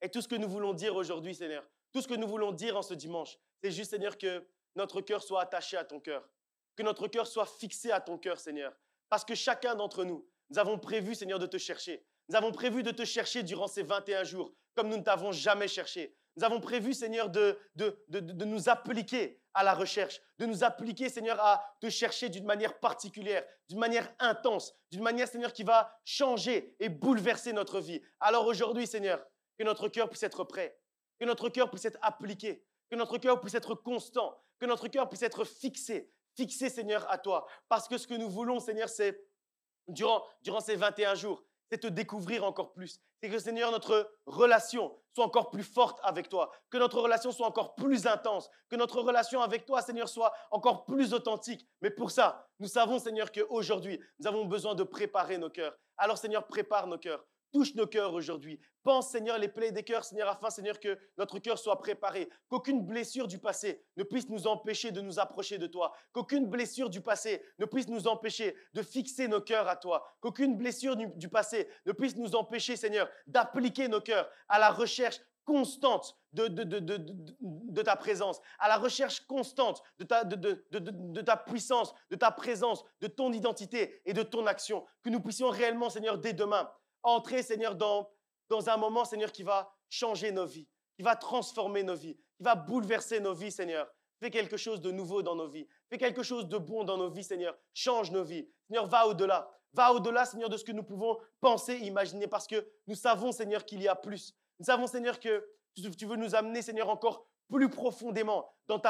Et tout ce que nous voulons dire aujourd'hui, Seigneur, tout ce que nous voulons dire en ce dimanche, c'est juste, Seigneur, que notre cœur soit attaché à ton cœur, que notre cœur soit fixé à ton cœur, Seigneur. Parce que chacun d'entre nous, nous avons prévu, Seigneur, de te chercher. Nous avons prévu de te chercher durant ces 21 jours, comme nous ne t'avons jamais cherché. Nous avons prévu, Seigneur, de nous appliquer à la recherche, de nous appliquer, Seigneur, à te chercher d'une manière particulière, d'une manière intense, d'une manière, Seigneur, qui va changer et bouleverser notre vie. Alors aujourd'hui, Seigneur, que notre cœur puisse être prêt, que notre cœur puisse être appliqué, que notre cœur puisse être constant, que notre cœur puisse être fixé, Seigneur, à toi. Parce que ce que nous voulons, Seigneur, c'est, durant ces 21 jours, c'est te découvrir encore plus. C'est que, Seigneur, notre relation soit encore plus forte avec toi, que notre relation soit encore plus intense, que notre relation avec toi, Seigneur, soit encore plus authentique. Mais pour ça, nous savons, Seigneur, qu'aujourd'hui, nous avons besoin de préparer nos cœurs. Alors, Seigneur, prépare nos cœurs. Touche nos cœurs aujourd'hui. Pense, Seigneur, les plaies des cœurs, Seigneur, afin, Seigneur, que notre cœur soit préparé. Qu'aucune blessure du passé ne puisse nous empêcher de nous approcher de toi. Qu'aucune blessure du passé ne puisse nous empêcher de fixer nos cœurs à toi. Qu'aucune blessure du passé ne puisse nous empêcher, Seigneur, d'appliquer nos cœurs à la recherche constante de ta présence, à la recherche constante de ta puissance, de ta présence, de ton identité et de ton action. Que nous puissions réellement, Seigneur, dès demain, entrer, Seigneur, dans un moment, Seigneur, qui va changer nos vies, qui va transformer nos vies, qui va bouleverser nos vies, Seigneur. Fais quelque chose de nouveau dans nos vies. Fais quelque chose de bon dans nos vies, Seigneur. Change nos vies. Seigneur, va au-delà. Va au-delà, Seigneur, de ce que nous pouvons penser, imaginer, parce que nous savons, Seigneur, qu'il y a plus. Nous savons, Seigneur, que tu veux nous amener, Seigneur, encore plus profondément dans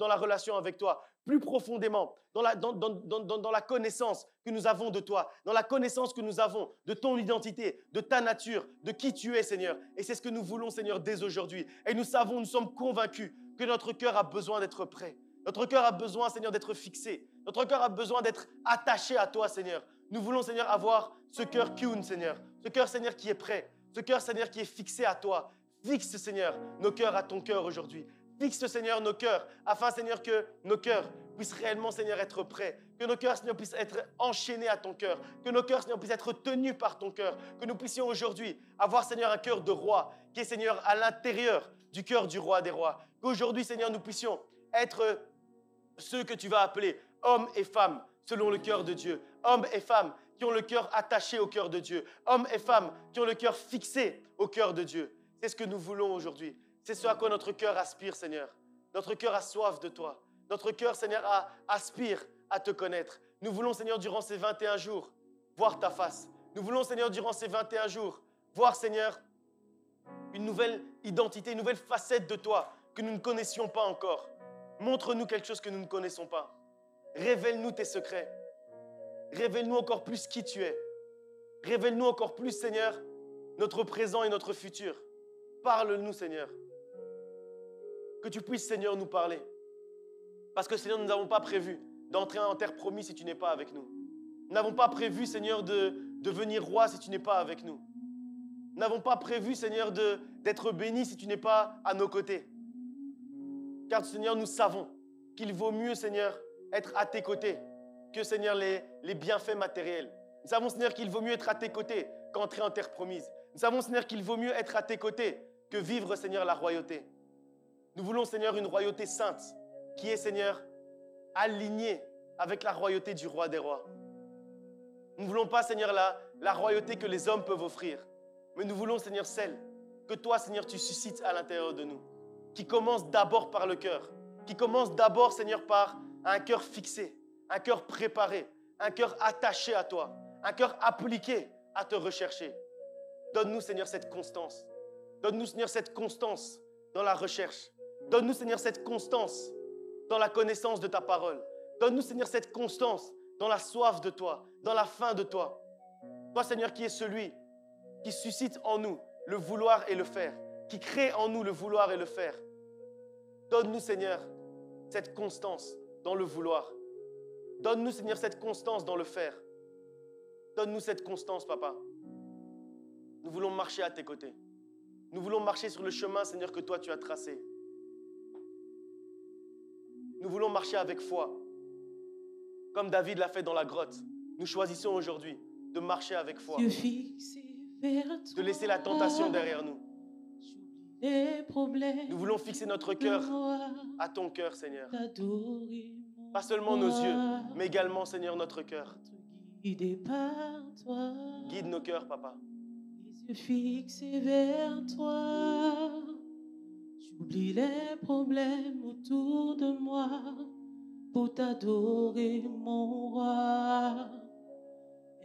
la relation avec toi, plus profondément dans la connaissance que nous avons de toi, dans la connaissance que nous avons de ton identité, de ta nature, de qui tu es, Seigneur. Et c'est ce que nous voulons, Seigneur, dès aujourd'hui. Et nous savons, nous sommes convaincus que notre cœur a besoin d'être prêt. Notre cœur a besoin, Seigneur, d'être fixé. Notre cœur a besoin d'être attaché à toi, Seigneur. Nous voulons, Seigneur, avoir ce cœur kyun, Seigneur. Ce cœur, Seigneur, qui est prêt. Ce cœur, Seigneur, qui est fixé à toi. Fixe, Seigneur, nos cœurs à ton cœur aujourd'hui. Fixe, Seigneur, nos cœurs, afin, Seigneur, que nos cœurs puissent réellement, Seigneur, être prêts. Que nos cœurs, Seigneur, puissent être enchaînés à ton cœur. Que nos cœurs, Seigneur, puissent être tenus par ton cœur. Que nous puissions aujourd'hui avoir, Seigneur, un cœur de roi, qui est, Seigneur, à l'intérieur du cœur du roi des rois. Qu'aujourd'hui, Seigneur, nous puissions être ceux que tu vas appeler hommes et femmes selon le cœur de Dieu. Hommes et femmes qui ont le cœur attaché au cœur de Dieu. Hommes et femmes qui ont le cœur fixé au cœur de Dieu. C'est ce que nous voulons aujourd'hui. C'est ce à quoi notre cœur aspire, Seigneur. Notre cœur a soif de toi. Notre cœur, Seigneur, aspire à te connaître. Nous voulons, Seigneur, durant ces 21 jours, voir ta face. Nous voulons, Seigneur, durant ces 21 jours, voir, Seigneur, une nouvelle identité, une nouvelle facette de toi que nous ne connaissions pas encore. Montre-nous quelque chose que nous ne connaissons pas. Révèle-nous tes secrets. Révèle-nous encore plus qui tu es. Révèle-nous encore plus, Seigneur, notre présent et notre futur. Parle-nous, Seigneur. Que tu puisses, Seigneur, nous parler. Parce que, Seigneur, nous n'avons pas prévu d'entrer en terre promise si tu n'es pas avec nous. Nous n'avons pas prévu, Seigneur, de devenir roi si tu n'es pas avec nous. Nous n'avons pas prévu, Seigneur, d'être bénis si tu n'es pas à nos côtés. Car, Seigneur, nous savons qu'il vaut mieux, Seigneur, être à tes côtés que, Seigneur, les bienfaits matériels. Nous savons, Seigneur, qu'il vaut mieux être à tes côtés qu'entrer en terre promise. Nous savons, Seigneur, qu'il vaut mieux être à tes côtés que vivre, Seigneur, la royauté. Nous voulons, Seigneur, une royauté sainte qui est, Seigneur, alignée avec la royauté du roi des rois. Nous ne voulons pas, Seigneur, la royauté que les hommes peuvent offrir, mais nous voulons, Seigneur, celle que toi, Seigneur, tu suscites à l'intérieur de nous, qui commence d'abord par le cœur, qui commence d'abord, Seigneur, par un cœur fixé, un cœur préparé, un cœur attaché à toi, un cœur appliqué à te rechercher. Donne-nous, Seigneur, cette constance. Donne-nous, Seigneur, cette constance dans la recherche. Donne-nous, Seigneur, cette constance dans la connaissance de ta parole. Donne-nous, Seigneur, cette constance dans la soif de toi, dans la faim de toi. Toi, Seigneur, qui est celui qui suscite en nous le vouloir et le faire, qui crée en nous le vouloir et le faire. Donne-nous, Seigneur, cette constance dans le vouloir. Donne-nous, Seigneur, cette constance dans le faire. Donne-nous cette constance, Papa. Nous voulons marcher à tes côtés. Nous voulons marcher sur le chemin, Seigneur, que toi, tu as tracé. Nous voulons marcher avec foi. Comme David l'a fait dans la grotte. Nous choisissons aujourd'hui de marcher avec foi. De laisser la tentation derrière nous. Nous voulons fixer notre cœur à ton cœur, Seigneur. Pas seulement nos yeux, mais également, Seigneur, notre cœur. Guide nos cœurs, Papa. Les yeux fixés vers toi, j'oublie les problèmes autour de moi pour t'adorer, mon roi.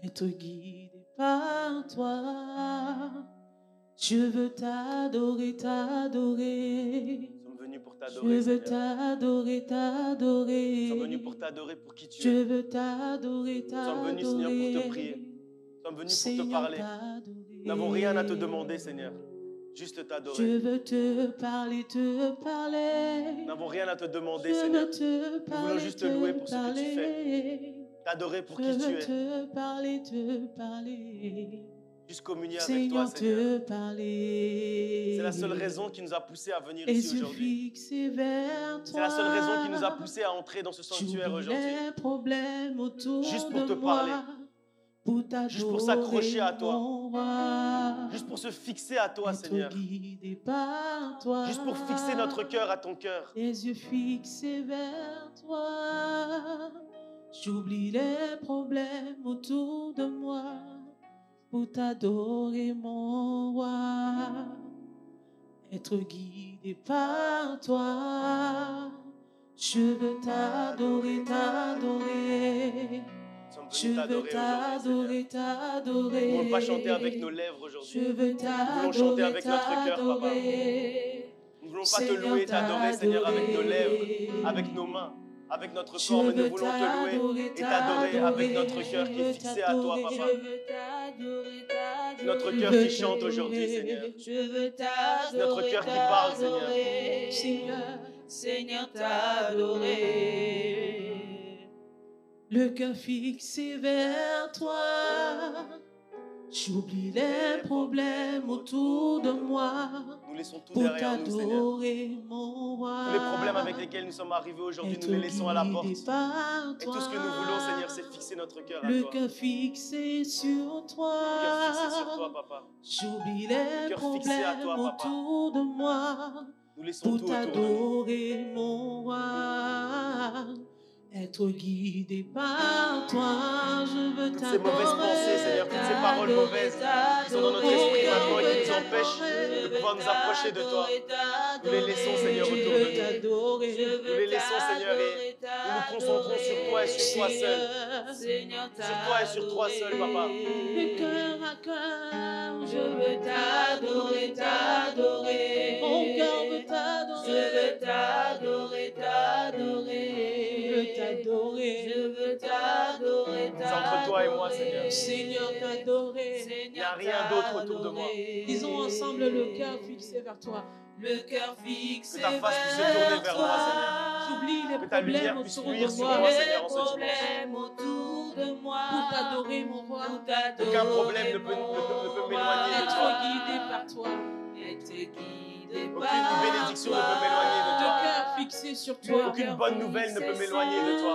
Être guidé par toi, je veux t'adorer, t'adorer. Nous sommes venus pour t'adorer, Je veux Seigneur. t'adorer, t'adorer. Nous sommes venus pour t'adorer pour qui tu Je es. veux t'adorer, Nous sommes venus, t'adorer. Seigneur, pour te prier. Nous sommes venus pour te Seigneur, parler. t'adorer. Nous n'avons rien à te demander, Seigneur. Juste t'adorer. Je veux te parler, te parler. Nous n'avons rien à te demander, Je Seigneur. veux te parler, voulons juste te louer pour ce que tu fais. T'adorer pour qui Je tu veux es. te parler, te parler. Juste communier avec Seigneur, toi, Seigneur. te parler. C'est la seule raison qui nous a poussés à venir Les ici yeux aujourd'hui. fixés vers toi. C'est la seule raison qui nous a poussés à entrer dans ce sanctuaire J'oublie aujourd'hui. les problèmes autour Juste pour de te parler. moi, pour t'adorer, Juste pour s'accrocher à toi. mon roi. Juste pour se fixer à toi, Être Seigneur. guidé par toi. Juste pour fixer notre cœur à ton cœur. Les yeux fixés vers toi. J'oublie les problèmes autour de moi pour t'adorer, mon roi. Être guidé par toi. Je veux t'adorer, t'adorer. Nous Je sommes venus veux t'adorer aujourd'hui, t'adorer, Seigneur. Nous ne t'adorer. voulons pas chanter avec nos lèvres Je aujourd'hui. veux chanter t'adorer, avec notre cœur, Papa. t'adorer. Nous ne voulons pas te louer et t'adorer, Seigneur, avec nos lèvres, avec nos mains, avec notre corps, mais nous voulons te louer et t'adorer avec notre cœur qui est fixé à toi, Papa. Notre cœur qui chante aujourd'hui, Seigneur. Je veux t'adorer, Notre cœur qui parle, Seigneur. Seigneur, Seigneur, t'adorer. Le cœur fixé vers toi. J'oublie les problèmes autour de moi Nous laissons tout pour derrière nous, Seigneur. t'adorer, mon roi. Tous les problèmes avec lesquels nous sommes arrivés aujourd'hui, nous les laissons à la porte. Être guidé par Et tout ce que nous voulons, Seigneur, c'est fixer notre cœur à le toi. cœur fixé sur toi. Le cœur fixé sur toi, Papa. J'oublie les cœur fixé à problèmes toi, Papa. autour de moi Nous laissons pour tout autour de nous. t'adorer, mon roi. Être guidé par toi, je veux Toutes t'adorer. ces mauvaises pensées, Seigneur, toutes ces paroles mauvaises qui sont dans notre esprit maintenant et qui nous empêchent de pouvoir nous approcher de toi. Nous les laissons, Seigneur, autour de nous. Nous les laissons, Seigneur, et nous nous nous nous concentrons sur toi et sur toi seul. Seigneur, Sur toi et sur toi seul, papa. de cœur à cœur, Je veux t'adorer, t'adorer. mon cœur veut t'adorer. Je veux t'adorer, t'adorer. Je veux t'adorer. Je veux t'adorer, C'est entre toi et moi, Seigneur. Seigneur, t'adorer. Il n'y a rien d'autre autour de moi. Disons ensemble le cœur fixé vers toi. Le cœur fixé Que ta face puisse se tourner vers moi, J'oublie les Que ta lumière problèmes puisse autour luire de sur moi. moi, Les Seigneur, en ce dimanche. problèmes autour de moi. Pour t'adorer, mon roi. Pour t'adorer, Aucun problème ne peut m'éloigner de Être toi. guidé par toi. Être guidé Aucune par bénédiction ne peut m'éloigner de Le toi. cœur fixé sur toi. Aucune bonne nouvelle ne peut m'éloigner de toi.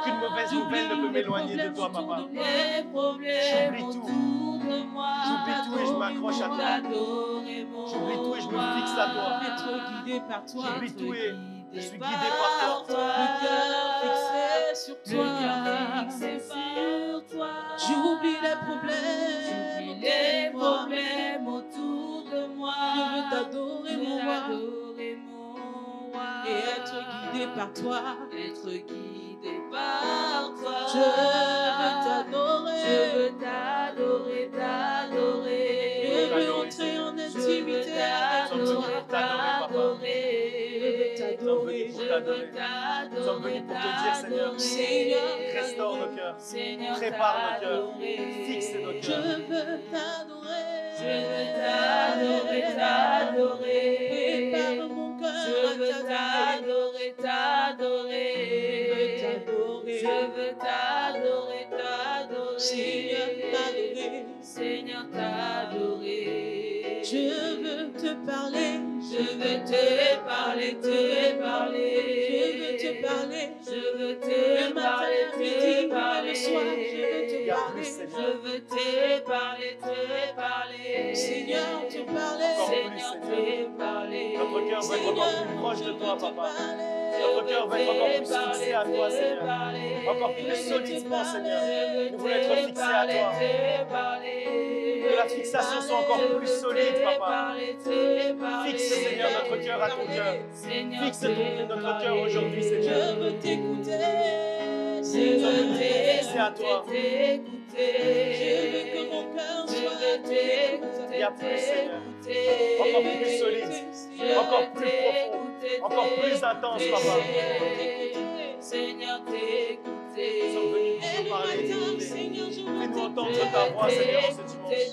Aucune mauvaise nouvelle ne peut m'éloigner de toi, papa. Les problèmes J'oublie tout. autour de moi. J'oublie tout et je m'accroche à toi. T'adorer, mon J'oublie tout et je me fixe à toi. Être guidé par toi. J'oublie tout et je suis guidé par toi. Le cœur fixé sur Le toi. cœur fixé sur toi. J'oublie les problèmes. J'oublie les problèmes autour de moi. Je veux t'adorer, mon roi. T'adorer, mon roi. Et être guidé par toi. Être guidé par toi. Je veux t'adorer. Je veux t'adorer, t'adorer. Je veux entrer en intimité avec toi. t'adorer. Je veux t'adorer. Nous sommes venus pour te dire, Seigneur, Seigneur, restaure nos cœurs, Seigneur, prépare nos cœurs, t'adorer. fixe nos Je cœurs. veux t'adorer. Je veux t'adorer, t'adorer. Prépare mon cœur Je veux à t'adorer, t'adorer. t'adorer. Je veux t'adorer, t'adorer. Seigneur, t'adorer. Seigneur, t'adorer. Je veux te parler. Je veux te parler, te parler. Je veux te parler. Je veux Le te matin, parler, le midi, te parler. le soir, je veux te Il y a parler. plus, Je Seigneur. veux te parler, te parler. Seigneur, te parler. Encore plus, Seigneur, Seigneur. te parler. Notre cœur veut être encore plus proche de toi, papa. Je Notre cœur veut être encore veux plus te fixé à toi, te Seigneur. parler. Encore plus solidement, Seigneur. Je veux Nous voulons être te fixés à parler, toi. te parler. Que la fixation soit encore plus solide, papa. Fixe, Seigneur, notre cœur à ton cœur. Fixe notre cœur aujourd'hui, Je Seigneur. veux t'écouter. Je Seigneur, veux Fixé à toi. t'écouter. je veux que mon cœur Je soit veux t'écouter. Il y a plus, Seigneur. t'écouter. Encore plus solide. Je Encore veux plus profond. t'écouter, Encore plus intense, papa. Seigneur, Nous t'écouter. sommes venus pour Et te le parler, matin, t'écouter. Seigneur, je veux Fais-nous entendre t'écouter. ta voix, Seigneur, en ce dimanche.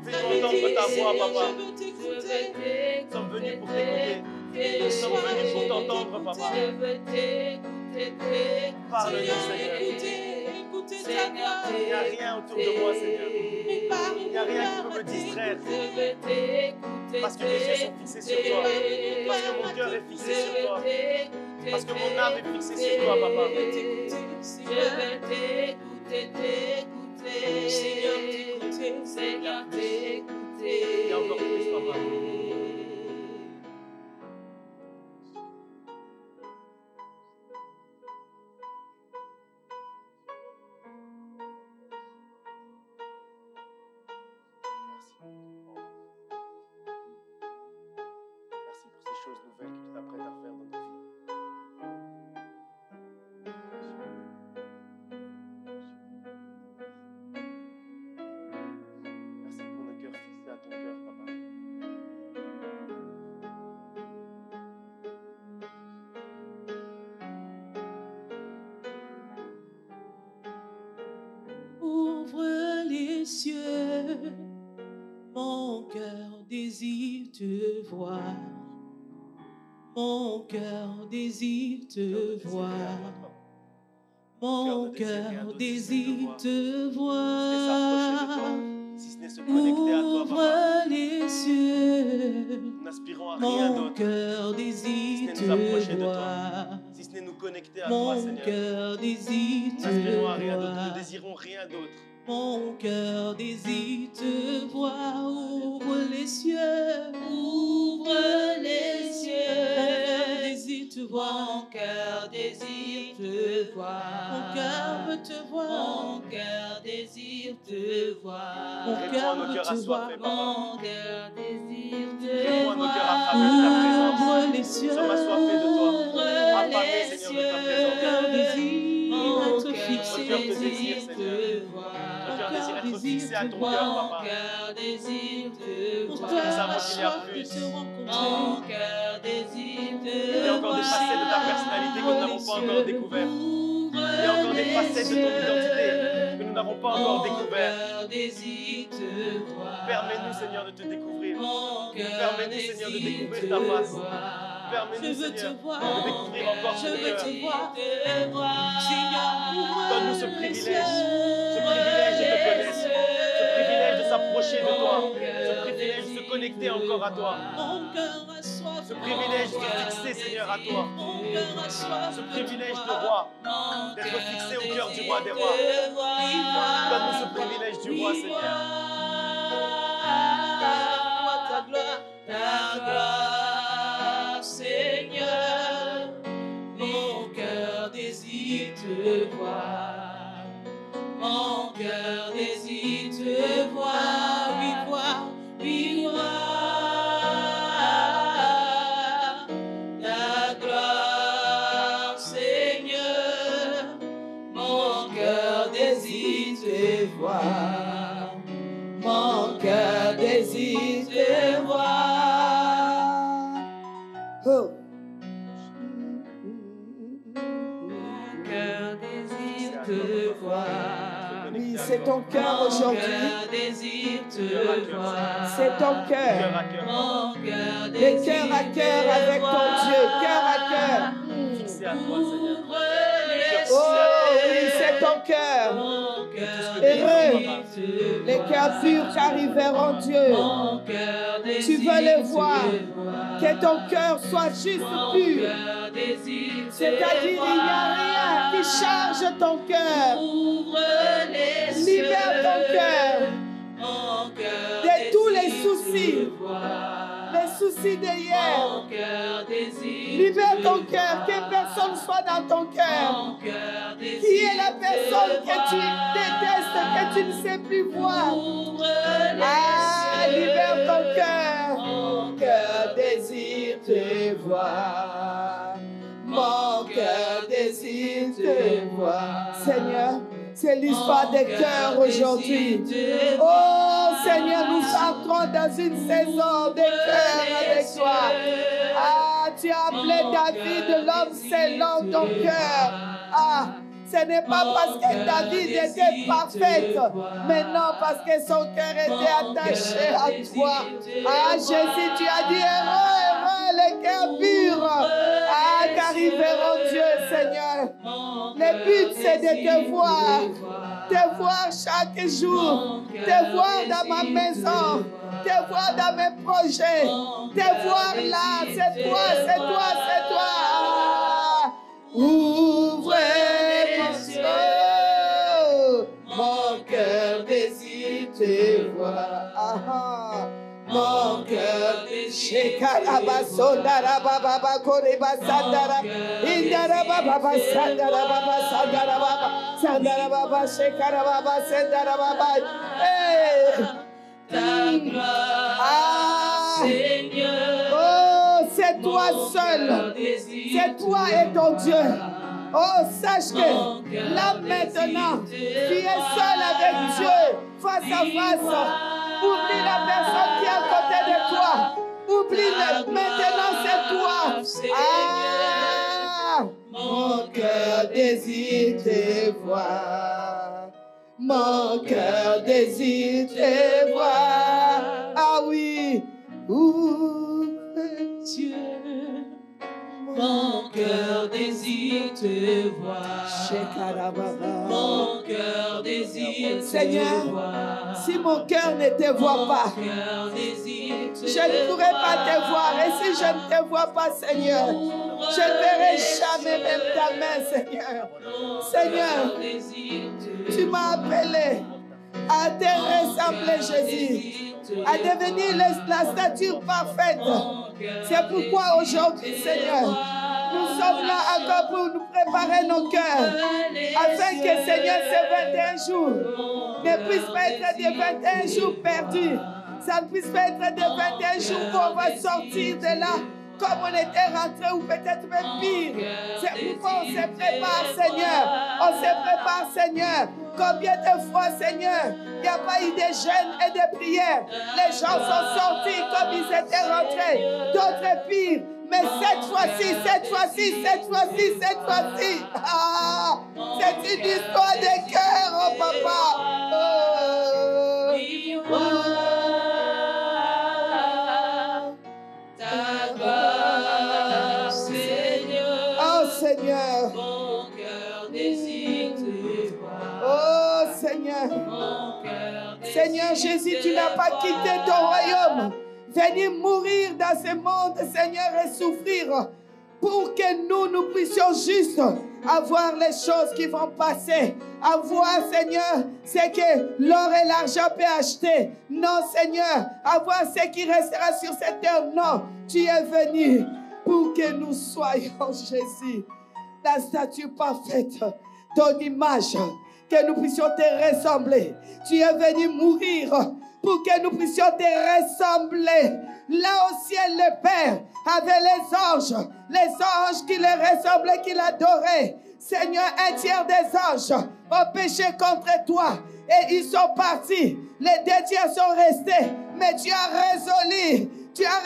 Fais-nous entendre ta voix, papa. Je veux t'écouter. Nous sommes venus pour t'écouter. Et le Nous sommes soir, venus pour je veux t'entendre, papa. Je veux t'écouter. Parle-nous, Seigneur, Seigneur. écoutez ta Seigneur, voix. Il n'y a rien autour de moi, Seigneur. Prépare Il n'y a rien qui peut me distraire. Je veux t'écouter. Parce que mes yeux sont fixés sur toi. Parce que mon cœur est fixé sur toi. Parce que mon âme est fixée sur toi, papa. Je veux t'écouter, Je Seigneur. veux t'écouter, t'écouter. Seigneur, t'écouter. Seigneur, t'écouter. Et encore plus, papa. Merci pour ces choses nouvelles que tu t'apprêtes à faire dans nos vies. Merci pour nos cœurs fixés à ton cœur, papa. Ouvre les cieux, mon cœur désire te voir. Mon cœur désire te voir. Mon cœur désire te voir. Si ce n'est se connecter à toi, papa. Ouvre les cieux, Nous n'aspirons à rien mon d'autre. cœur désire Si ce n'est nous approcher te de toi. voir. Si ce n'est nous connecter à toi, Mon Seigneur. cœur désire Nous te n'aspirons à rien d'autre. Nous voir. ne désirons rien d'autre. Mon cœur désire te voir. Ouvre les cieux. Ouvre les Mon cœur désire te voir. Mon cœur désire te voir. Mon cœur veut te voir. Mon cœur désire te voir. Mon Réponds à cœur nos veut cœurs te voir. assoiffés, papa. Mon cœur désire te Réponds à nos cœurs voir. affamés de ta présence. Ouvre les cieux. Nous sommes assoiffés de toi. Ouvre Affamés, les Seigneur, de ta Mon cœur présence. à ton cœur, Mon papa. cœur désire te Mon Nous cœur savons a qu'il y a soif de plus. te rencontrer. Mon cœur désire te Il y a encore des facettes de ta personnalité que nous n'avons pas encore découvertes. Il y a encore des facettes de ton identité que nous n'avons pas encore découvertes. Permets-nous, Seigneur, de te découvrir. Permets-nous, Seigneur, de découvrir ta face. Je Permets-nous, veux te Seigneur, voir. de découvrir encore Je ton veux cœur. te voir. Seigneur, Donne-nous ce privilège de te connaître, ce privilège de s'approcher de toi, ce privilège de se connecter encore à toi, Mon cœur a soif. ce privilège de se fixer, Seigneur, à toi, Mon cœur a soif. ce privilège de roi, d'être fixé au cœur du roi des rois. Donne-nous ce privilège du roi, Seigneur. Ta gloire. Ta gloire, Seigneur, mon cœur désire te voir. Mon cœur désire te voir, oui, voir, oui, voir. Ta gloire, Seigneur, mon cœur désire te voir. Mon cœur désire te voir. Oh. Mon cœur désire te voir. Oui, c'est ton cœur Mon aujourd'hui. cœur désire te voir. C'est ton Cœur cœur. à cœur, Mon cœur Le désire cœur à cœur avec ton Dieu. Cœur à cœur. fixé à toi, Seigneur. Oh oui, c'est ton cœur. Mon cœur Heureux désire te les cœurs purs car ils verront Dieu. Mon cœur Tu désire veux les te voir. Que ton cœur soit juste Mon pur. cœur désire te C'est-à-dire, il n'y a rien qui charge ton cœur. Ouvre les Libère ton cœur Mon cœur de tous les désire soucis. te voir. Les soucis d'hier. Mon cœur désire Libère te ton cœur. voir. Que personne soit dans ton cœur. Mon cœur désire Qui est la personne te que tu voir. détestes, que tu ne sais plus voir? Ouvre les Ah, libère ton cœur. Mon Cœur désire te voir. Mon cœur désire te voir. Seigneur, c'est l'histoire des cœurs aujourd'hui. Oh Seigneur, nous entrons dans une saison des cœurs avec toi. Ah, tu as appelé David l'homme selon ton cœur. Ah, ce n'est pas parce que David était parfaite, mais non parce que son cœur était attaché à toi. Ah, Jésus, tu as dit heureux les cœurs purs. Ah, car ils verront Dieu, Seigneur. Le but, c'est de te voir chaque jour, te voir dans ma maison, te voir dans mes projets, te voir là. C'est toi, c'est toi, c'est toi. Ah, ouvrez mon cœur, mon cœur désire te voir. Ah, ah. Mon cœur désire Shekarabasondarababa Koreba Sandara Indarababa Sandarababa Sandarababa Sandarababa Shekarababa Sandarababa. Hey! Ta gloire, Ah! Seigneur. Oh, c'est toi seul. C'est toi et ton Dieu. Oh, sache que là maintenant, tu es seul avec Dieu, face à face. Oublie la personne qui est à côté de toi. Oublie-le. Maintenant, c'est toi. Ah! Mon cœur désire te voir. Mon cœur désire te voir. Ah oui. Ouh, Dieu, mon cœur désire te voir. Mon cœur désire te Seigneur, voir. si mon cœur ne te voit pas, Mon cœur désire te je ne pourrai pas te voir. Et si je ne te vois pas, Seigneur, je ne verrai jamais même ta main, Seigneur. Seigneur, tu m'as appelé à te ressembler, Jésus, à devenir la stature parfaite. C'est pourquoi aujourd'hui, Seigneur, nous sommes là encore pour nous préparer nos cœurs, afin que, Seigneur, ces 21 jours ne puissent pas être des 21 jours perdus. Ça ne puisse pas être des 21 jours où on va sortir de là comme on était rentré ou peut-être même pire. C'est pourquoi on se prépare, Seigneur. On se prépare, Seigneur. Combien de fois, Seigneur, il n'y a pas eu de jeûnes et de prières. Les gens sont sortis comme ils étaient rentrés. D'autres pires. Mais cette fois-ci, ah, c'est une histoire de cœur, oh papa. Ta gloire, Seigneur. Oh Seigneur. Mon cœur désire te voir. Oh Seigneur. Mon cœur désire Seigneur Jésus, tu n'as pas te quitté voir. ton royaume. Venir mourir dans ce monde, Seigneur, et souffrir pour que nous puissions juste avoir les choses qui vont passer. Avoir, Seigneur, ce que l'or et l'argent peuvent acheter. Non, Seigneur, avoir ce qui restera sur cette terre. Non, tu es venu pour que nous soyons, Jésus, la statue parfaite, ton image, que nous puissions te ressembler. Tu es venu mourir pour que nous puissions te ressembler. Là au ciel, le Père avait les anges qui le ressemblaient, qui l'adoraient. Seigneur, un tiers des anges ont péché contre toi et ils sont partis. Les 2 tiers sont restés, mais tu as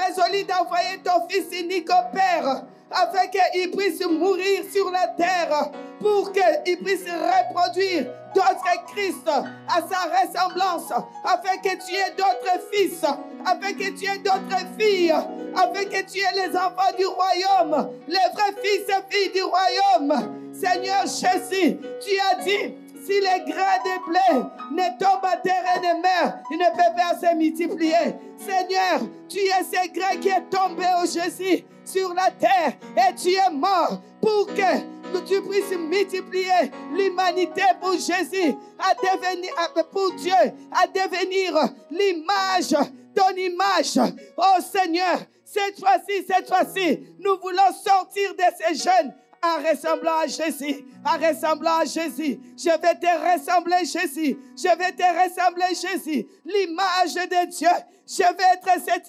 résolu d'envoyer ton Fils unique au Père, afin qu'il puisse mourir sur la terre, pour qu'il puisse reproduire d'autres Christ à sa ressemblance, afin que tu aies d'autres fils, afin que tu aies d'autres filles, afin que tu aies les enfants du royaume, les vrais fils et filles du royaume. Seigneur Jésus, tu as dit, si les grains de blé ne tombent à terre et ne meurent, ils ne peuvent pas se multiplier. Seigneur, tu es ce grain qui est tombé, oh Jésus, sur la terre, et tu es mort pour que tu puisses multiplier l'humanité pour Jésus, pour Dieu, à devenir l'image, ton image. Oh Seigneur, cette fois-ci, nous voulons sortir de ces jeunes en ressemblant à Jésus, en ressemblant à Jésus. Je vais te ressembler, Jésus. Je vais te ressembler, Jésus. L'image de Dieu. Je vais être cette